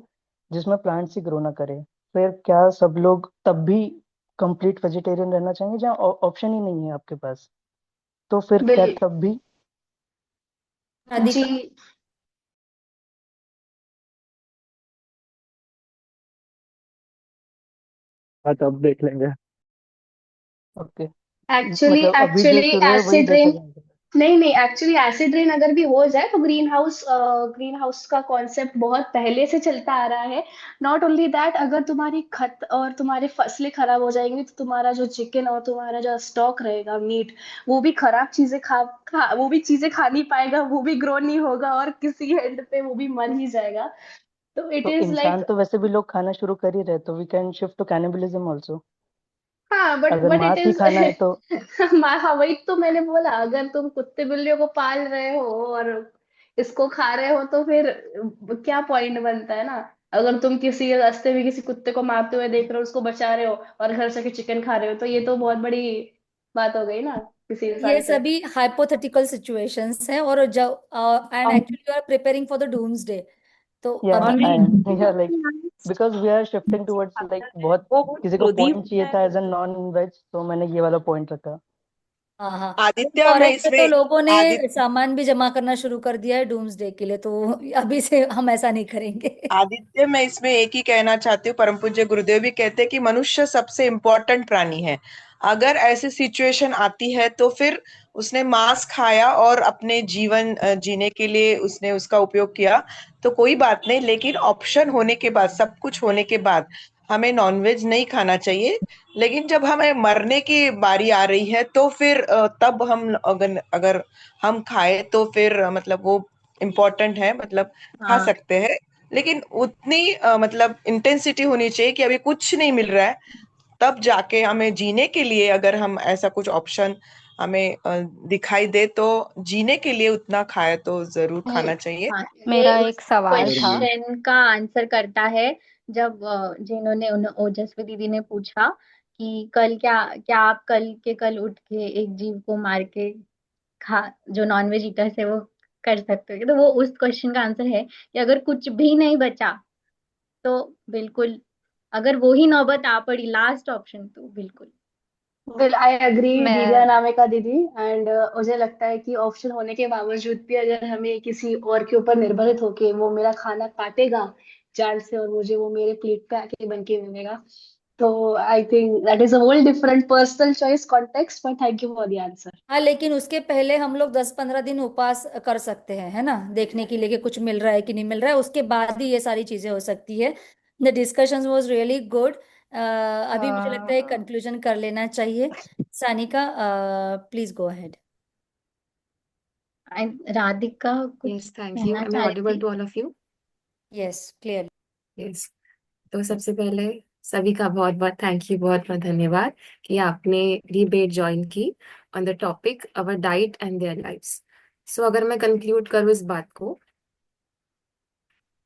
Speaker 9: जिसमें प्लांट्स ही ग्रो ना करे, फिर क्या सब लोग तब भी कंप्लीट वेजिटेरियन रहना चाहेंगे जहाँ ऑप्शन ही नहीं है आपके पास? तो फिर क्या
Speaker 7: बिल
Speaker 9: तब भी?
Speaker 7: जी,
Speaker 2: राधिका?
Speaker 5: हाँ, तब देख लेंगे।
Speaker 9: ओके,
Speaker 7: एक्चुअली
Speaker 9: मतलब अभी जो
Speaker 7: एक्चुअली
Speaker 9: शुरू है वही
Speaker 7: एसिड
Speaker 9: देखा
Speaker 7: रेन
Speaker 9: जाएगा।
Speaker 7: नहीं नहीं, एक्चुअली एसिड रेन अगर भी हो जाए तो ग्रीन हाउस का कॉन्सेप्ट बहुत पहले से चलता आ रहा है। नॉट ओनली दैट, अगर तुम्हारी खत और तुम्हारी फसलें खराब हो जाएंगी तो तुम्हारा जो चिकन और तुम्हारा जो स्टॉक रहेगा मीट, वो भी खराब चीजें वो भी चीजें खा नहीं पाएगा, वो भी ग्रो नहीं होगा और किसी एंड पे वो भी मर ही जाएगा। तो इट
Speaker 9: तो
Speaker 7: इज
Speaker 9: इंसान
Speaker 7: लाइक,
Speaker 9: तो वैसे भी लोग खाना शुरू कर ही रहे, तो we can shift to cannibalism also.
Speaker 7: हाँ बट
Speaker 9: अगर
Speaker 7: इट
Speaker 9: मांस ही
Speaker 7: इज
Speaker 9: खाना है तो
Speaker 7: हाँ वही तो मैंने बोला, अगर तुम कुत्ते बिल्लियों को पाल रहे हो और इसको खा रहे हो तो फिर क्या पॉइंट बनता है ना। अगर तुम किसी रास्ते में किसी कुत्ते को मारते हुए देख रहे हो, उसको बचा रहे हो और घर से चिकन खा रहे हो, तो ये तो बहुत बड़ी बात हो गई ना किसी
Speaker 2: ये
Speaker 7: इंसान पे।
Speaker 2: सभी हाइपोथेटिकल सिचुएशंस हैं, और जब and actually you are preparing for the doomsday. तो
Speaker 9: या
Speaker 2: अभी भी
Speaker 9: एंड या like because we are shifting towards like बहुत
Speaker 12: वो बहुत
Speaker 9: किसी को
Speaker 12: क्रोधी
Speaker 9: पॉइंट
Speaker 12: होता
Speaker 9: चाहिए
Speaker 12: है।
Speaker 9: था एज अ नॉन वेज, तो मैंने ये वाला पॉइंट रखा।
Speaker 2: हाँ हाँ, वो
Speaker 10: आदित्य मैं
Speaker 2: फॉरेस्ट पे तो
Speaker 10: इसमें
Speaker 2: लोगों ने
Speaker 10: आदित्य
Speaker 2: सामान भी जमा करना शुरू कर दिया है डूम्सडे के लिए, तो अभी से हम ऐसा नहीं करेंगे।
Speaker 10: आदित्य मैं इसमें एक ही कहना चाहती हूँ, परम पूज्य गुरुदेव भी कहते हैं कि मनुष्य सबसे इम्पोर्टेंट प्राणी है। अगर ऐसी सिचुएशन आती है तो फिर उसने मांस खाया और अपने जीवन जीने के लिए उसने उसका उपयोग किया, तो कोई बात नहीं, लेकिन ऑप्शन होने के बाद, सब कुछ होने के बाद हमें नॉनवेज नहीं खाना चाहिए। लेकिन जब हमें मरने की बारी आ रही है तो फिर तब हम अगर अगर हम खाए तो फिर मतलब वो इम्पोर्टेंट है, मतलब खा
Speaker 6: हाँ
Speaker 10: सकते हैं। लेकिन उतनी मतलब इंटेंसिटी होनी चाहिए कि अभी कुछ नहीं मिल रहा है, तब जाके हमें जीने के लिए, अगर हम ऐसा कुछ ऑप्शन हमें दिखाई दे तो जीने के लिए उतना खाए तो जरूर
Speaker 6: ये
Speaker 10: खाना चाहिए।
Speaker 6: हाँ ये
Speaker 8: मेरा
Speaker 6: उस
Speaker 8: एक सवाल था।
Speaker 6: क्वेश्चन का आंसर करता है। जब जिन्होंने ओजस्वी दीदी ने पूछा कि कल क्या क्या आप कल के कल उठ के एक जीव को मार के खा, जो नॉन वेज ईटर्स है वो कर सकते हो, तो वो उस क्वेश्चन का आंसर है कि अगर कुछ भी नहीं बचा तो बिल्कुल, अगर वो ही नौबत आ पड़ी लास्ट ऑप्शन, तो बिल्कुल।
Speaker 7: विल आई एग्री दीदिया
Speaker 8: मैं
Speaker 7: नामे का दीदी। एंड मुझे लगता है कि ऑप्शन होने के बावजूद भी अगर हमें किसी और के ऊपर निर्भरित होके वो मेरा खाना काटेगा जान से और मुझे वो मेरे प्लेट पे आके बन के मिलेगा, तो I think that is a whole different personal choice context, but thank you for the answer.
Speaker 2: हाँ, लेकिन उसके पहले हम लोग 10-15 दिन उपवास कर सकते हैं, है ना, देखने के लिए कि कुछ मिल रहा है कि नहीं मिल रहा है, उसके बाद ही ये सारी चीजें हो सकती है। The discussion was really good. अभी मुझे लगता है कंक्लूजन कर लेना चाहिए। Sanika, please go ahead.
Speaker 6: Radhika कुछ
Speaker 1: यस, थैंक यू।
Speaker 6: कहना
Speaker 1: एम आई
Speaker 6: चाह रही
Speaker 1: ऑडिबल
Speaker 6: थी।
Speaker 1: To all of you?
Speaker 2: Yes, clear.
Speaker 1: Yes. तो सबसे पहले सभी का बहुत बहुत थैंक यू, बहुत बहुत धन्यवाद कि आपने डिबेट ज्वाइन की on the topic our diet and their lives. So अगर मैं कंक्लूड करूँ इस बात को,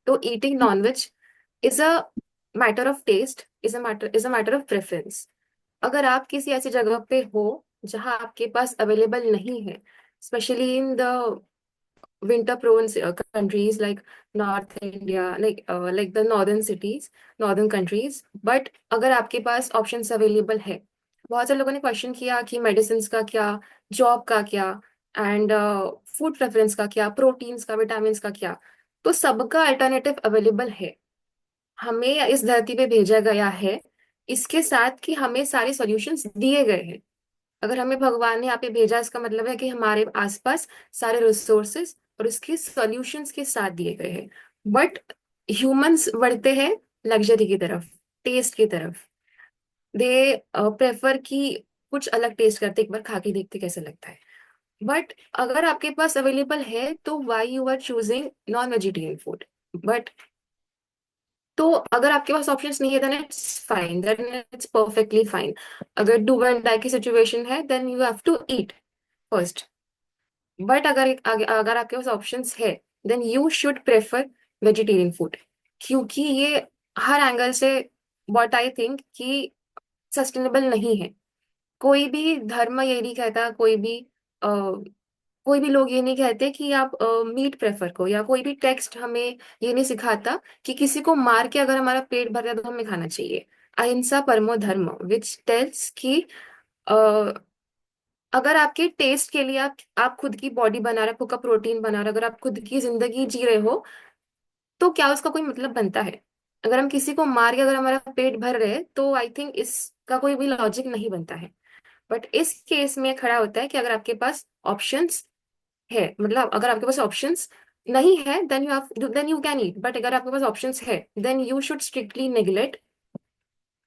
Speaker 1: तो eating non veg is a matter of taste, is a matter of preference. अगर आप किसी ऐसी जगह पे हो जहाँ आपके पास अवेलेबल नहीं है, specially in the winter prone countries like North India, like the northern cities, northern countries, but अगर आपके पास ऑप्शंस अवेलेबल है, बहुत से लोगों ने क्वेश्चन किया कि मेडिसिन का क्या, जॉब का क्या, एंड फूड प्रेफरेंस का क्या, प्रोटीन्स का, विटामिन का क्या। तो सबका अल्टरनेटिव अवेलेबल है। हमें इस धरती पे भेजा गया है इसके साथ कि हमें सारे सॉल्यूशंस दिए गए हैं। अगर हमें भगवान ने यहाँ पे भेजा, इसका मतलब है कि हमारे आसपास सारे रिसोर्सेज और उसके सॉल्यूशंस के साथ दिए गए हैं। बट ह्यूमंस बढ़ते हैं लग्जरी की तरफ, टेस्ट की तरफ। दे प्रेफर कि कुछ अलग टेस्ट करते, एक बार खा के देखते कैसा लगता है। बट अगर आपके पास अवेलेबल है तो why you are choosing non vegetarian food? But तो अगर आपके पास ऑप्शंस नहीं है, then it's fine, then it's perfectly fine. अगर डू एंड डाई की सिचुएशन है, then you have to eat first. But अगर आपके पास ऑप्शंस है, then you should prefer vegetarian food, क्योंकि ये हर एंगल से व्हाट आई थिंक कि सस्टेनेबल नहीं है। कोई भी धर्म ये नहीं कहता, कोई भी लोग ये नहीं कहते कि आप मीट प्रेफर करो, या कोई भी टेक्स्ट हमें ये नहीं सिखाता कि किसी को मार के अगर हमारा पेट भर जाए तो हमें खाना चाहिए। अहिंसा परमो धर्म, विच टेल्स कि अ, अगर आपके टेस्ट के लिए आप खुद की बॉडी बना रहे, खुद का प्रोटीन बना रहे, अगर आप खुद की जिंदगी जी रहे हो, तो क्या उसका कोई मतलब बनता है? अगर हम किसी को मार के अगर हमारा पेट भर रहे, तो आई थिंक इसका कोई भी लॉजिक नहीं बनता है। बट इस केस में खड़ा होता है कि अगर आपके पास ऑप्शंस है, मतलब अगर आपके पास ऑप्शंस नहीं है then you can eat, but अगर आपके पास ऑप्शंस है then you should strictly neglect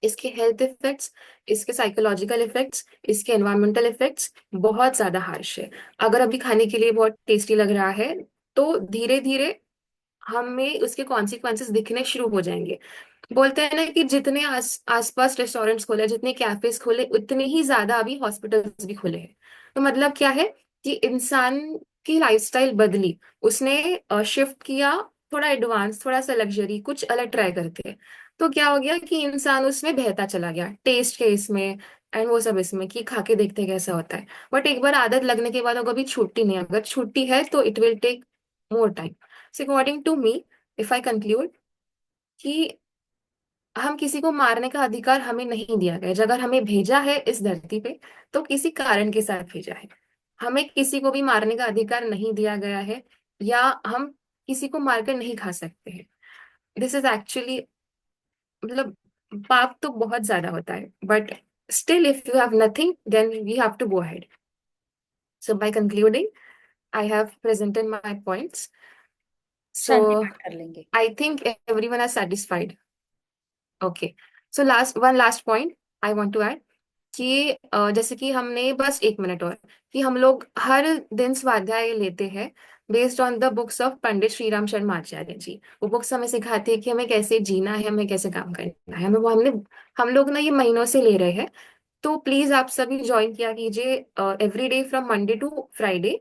Speaker 1: इसके हेल्थ इफेक्ट्स, इसके साइकोलॉजिकल इफेक्ट्स, इसके एनवायरमेंटल इफेक्ट्स बहुत ज्यादा हार्श है। अगर अभी खाने के लिए बहुत टेस्टी लग रहा है तो धीरे धीरे हमें उसके कॉन्सिक्वेंसेस दिखने शुरू हो जाएंगे। बोलते हैं ना कि जितने आसपास रेस्टोरेंट्स खोले, जितने कैफेज खोले, उतने ही ज्यादा अभी हॉस्पिटल्स भी खुले हैं। तो मतलब क्या है कि इंसान की लाइफस्टाइल बदली, उसने शिफ्ट किया, थोड़ा एडवांस, थोड़ा सा लग्जरी, कुछ अलग ट्राई करके। तो क्या हो गया कि इंसान उसमें बहता चला गया, टेस्ट के इसमें एंड वो सब इसमें, कि खा के देखते हैं कैसा होता है। बट एक बार आदत लगने के बाद वो कभी छूटती नहीं, अगर छूटती है तो it will take more time. So according to me, if I conclude, कि हम किसी को मारने का अधिकार हमें नहीं दिया गया है। अगर हमें भेजा है इस धरती पे तो किसी कारण के साथ भेजा है। हमें किसी को भी मारने का अधिकार नहीं दिया गया है, या हम किसी को मारकर नहीं खा सकते हैं। दिस इज एक्चुअली, मतलब पाप तो बहुत ज्यादा होता है, but still if you have nothing then we have to go ahead. So by concluding, I have presented my points. So
Speaker 2: शांति पाठ कर लेंगे।
Speaker 1: I think everyone are satisfied. Okay, so last point I want to add कि जैसे कि हमने बस 1 मिनट और, कि हम लोग हर दिन स्वाध्याय लेते हैं based on the books of Pandit Shri Ram Sharma Acharya ji. वो बुक्स हमें सिखाती है कि हमें कैसे जीना है, हमें कैसे काम करना है। हमें वो हमने हम लोग ना ये महीनों से ले रहे हैं। तो प्लीज आप सभी ज्वाइन किया कीजिए every day from Monday to Friday,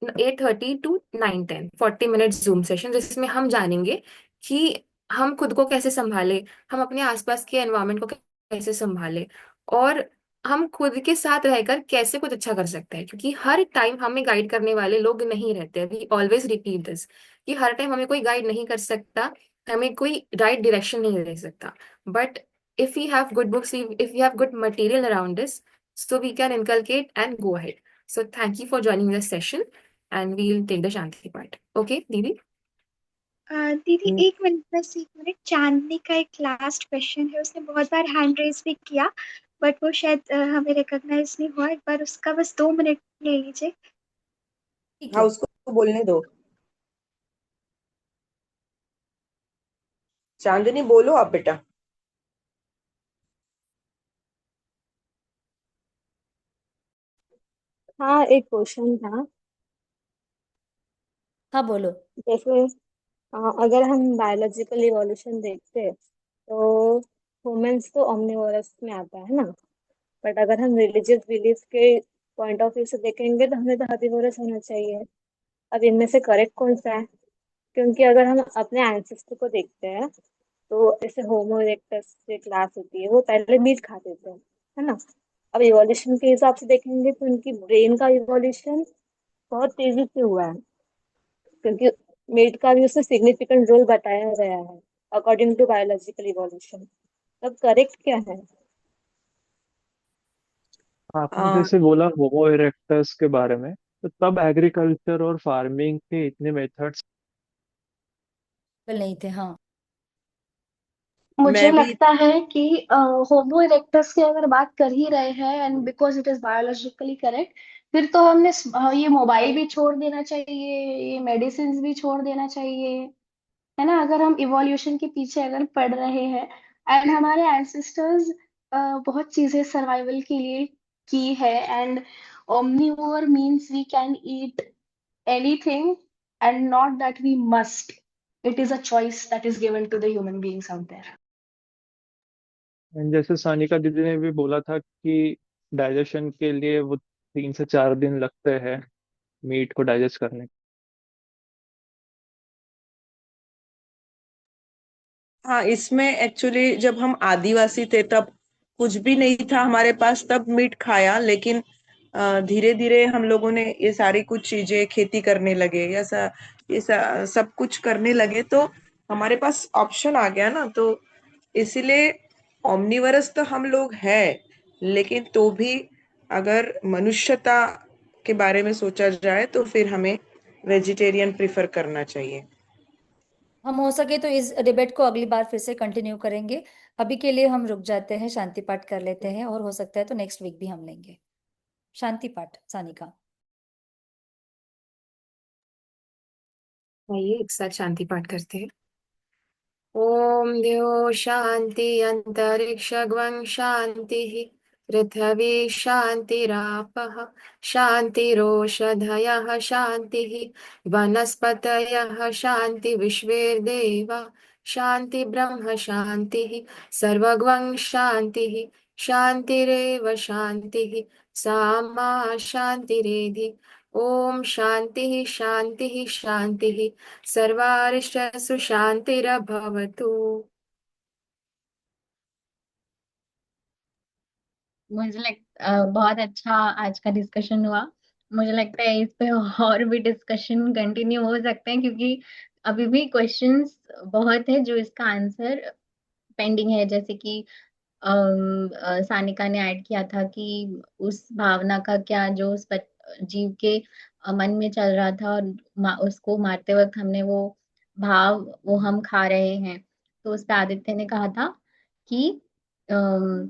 Speaker 1: 8:30 to 9:10, 40 minute Zoom session, जिसमें हम जानेंगे कि हम खुद को कैसे संभाले, हम अपने आसपास के एनवायरनमेंट को कैसे संभाले, और हम खुद के साथ रहकर कैसे कुछ अच्छा कर सकते हैं। क्योंकि हर टाइम हमें गाइड करने वाले लोग नहीं रहते। वी ऑलवेज रिपीट दिस, कि हर टाइम हमें कोई गाइड नहीं कर सकता, हमें कोई राइट डायरेक्शन नहीं दे सकता। But if we have good books, if we have good material around us, so we can inculcate and go ahead. So thank you for joining this session, and we'll take the Shanti part. Okay, Didi?
Speaker 4: दीदी 1 मिनट, बस 1 मिनट। चांदनी का एक लास्ट क्वेश्चन है, उसने बहुत बार हैंड रेज भी किया बट वो शायद हमें रिकॉग्नाइज नहीं हुआ। एक बार उसका बस 2 मिनट ले लीजिए।
Speaker 2: ठीक
Speaker 10: हाँ,
Speaker 2: है।
Speaker 10: उसको बोलने दो। चांदनी बोलो आप बेटा।
Speaker 17: हाँ, एक क्वेश्चन था।
Speaker 2: हाँ बोलो।
Speaker 17: जैसे अगर हम बायोलॉजिकल इवोल्यूशन देखते हैं तो ह्यूमंस तो ओमनिवोरस में आता है ना। बट अगर हम रिलीजियस बिलीफ के पॉइंट ऑफ व्यू से देखेंगे तो हमें तो हर्बीवोरस होना चाहिए। अब इनमें से करेक्ट कौन सा है? क्योंकि अगर हम अपने एंसेस्टर को देखते हैं तो जैसे होमो इरेक्टस जो क्लास होती है वो पहले मीट खाते थे, है ना। अब इवोल्यूशन के हिसाब से देखेंगे तो उनकी ब्रेन का इवोल्यूशन बहुत तेजी से हुआ है, क्योंकि मीट का भी उसमें सिग्निफिकेंट रोल बताया गया है अकॉर्डिंग टू बायोलॉजिकल इवोल्यूशन। तब करेक्ट क्या है?
Speaker 5: आपने
Speaker 10: आ,
Speaker 5: जैसे बोला होमो इरेक्टस के बारे में, तो तब एग्रीकल्चर और फार्मिंग के इतने मेथड्स
Speaker 2: नहीं थे, हाँ।
Speaker 7: मुझे
Speaker 10: मैं भी
Speaker 7: लगता है कि होमो इरेक्टस की अगर बात कर ही रहे हैं and because it is biologically correct, फिर तो हमने ये मोबाइल भी छोड़ देना चाहिए, ये मेडिसिन भी छोड़ देना चाहिए, है ना। अगर हम इवोल्यूशन के पीछे अगर पढ़ रहे हैं एंड हमारे एंसेस्टर्स बहुत चीजें सर्वाइवल के लिए की है, and omnivore means we can eat anything and not that we must, it is a choice that is given to the human beings out there.
Speaker 5: And जैसे सानिका दीदी ने भी बोला था कि डाइजेशन के लिए वो 3 से 4 दिन लगते हैं मीट को डाइजेस्ट करने।
Speaker 10: हाँ, इसमें एक्चुअली जब हम आदिवासी थे तब कुछ भी नहीं था हमारे पास, तब मीट खाया। लेकिन धीरे धीरे हम लोगों ने ये सारी कुछ चीजें खेती करने लगे, सब कुछ करने लगे, तो हमारे पास ऑप्शन आ गया ना। तो इसीलिए ओमनिवरस तो हम लोग हैं, लेकिन तो भी अगर मनुष्यता के बारे में सोचा जाए तो फिर हमें वेजिटेरियन प्रिफर करना चाहिए।
Speaker 2: हम हो सके तो इस डिबेट को अगली बार फिर से कंटिन्यू करेंगे। अभी के लिए हम रुक जाते हैं, शांति पाठ कर लेते हैं, और हो सकता है तो नेक्स्ट वीक भी हम लेंगे शांति पाठ। सानिका।
Speaker 1: आइए एक साथ शांति पाठ करते हैं। ओम द्यो शांति अंतरिक्षगं शांति पृथ्वी शांतिरापः शांतिरोषधयः शांति वनस्पतयः शांति विश्वेर्देवा शांति ब्रह्म शांति सर्वगं शांति शांतिरेव शांति सामा शांतिरेधि। ओम शांति शांति शांति सर्वारिष्टसु शांतिरभवतु।
Speaker 6: मुझे बहुत अच्छा आज का डिस्कशन हुआ। मुझे लगता है इस पे और भी डिस्कशन कंटिन्यू हो सकते हैं, क्योंकि अभी भी क्वेश्चंस बहुत है जो इसका आंसर पेंडिंग है। जैसे कि सानिका ने ऐड किया था कि उस भावना का क्या जो उस जीव के मन में चल रहा था, और उसको मारते वक्त हमने वो भाव वो हम खा रहे हैं। तो उस पे आदित्य ने कहा था कि अम,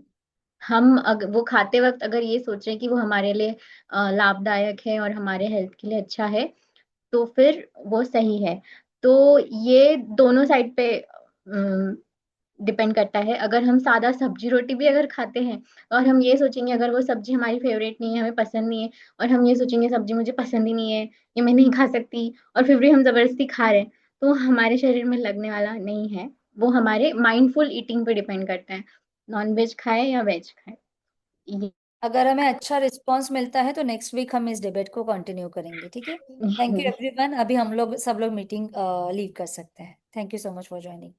Speaker 6: हम अगर वो खाते वक्त अगर ये सोच रहे हैं कि वो हमारे लिए लाभदायक है और हमारे हेल्थ के लिए अच्छा है, तो फिर वो सही है। तो ये दोनों साइड पे डिपेंड करता है। अगर हम सादा सब्जी रोटी भी अगर खाते हैं और हम ये सोचेंगे अगर वो सब्जी हमारी फेवरेट नहीं है, हमें पसंद नहीं है, और हम ये सोचेंगे सब्जी मुझे पसंद ही नहीं है, ये मैं नहीं खा सकती, और फिर भी हम जबरदस्ती खा रहे हैं, तो हमारे शरीर में लगने वाला नहीं है। वो हमारे माइंडफुल ईटिंग पे डिपेंड करता है, नॉन वेज खाए या वेज खाए। ये
Speaker 2: अगर हमें अच्छा रिस्पांस मिलता है तो नेक्स्ट वीक हम इस डिबेट को कंटिन्यू करेंगे, ठीक है। Thank you everyone. अभी हम लोग सब लोग मीटिंग लीव कर सकते हैं। Thank you so much for joining.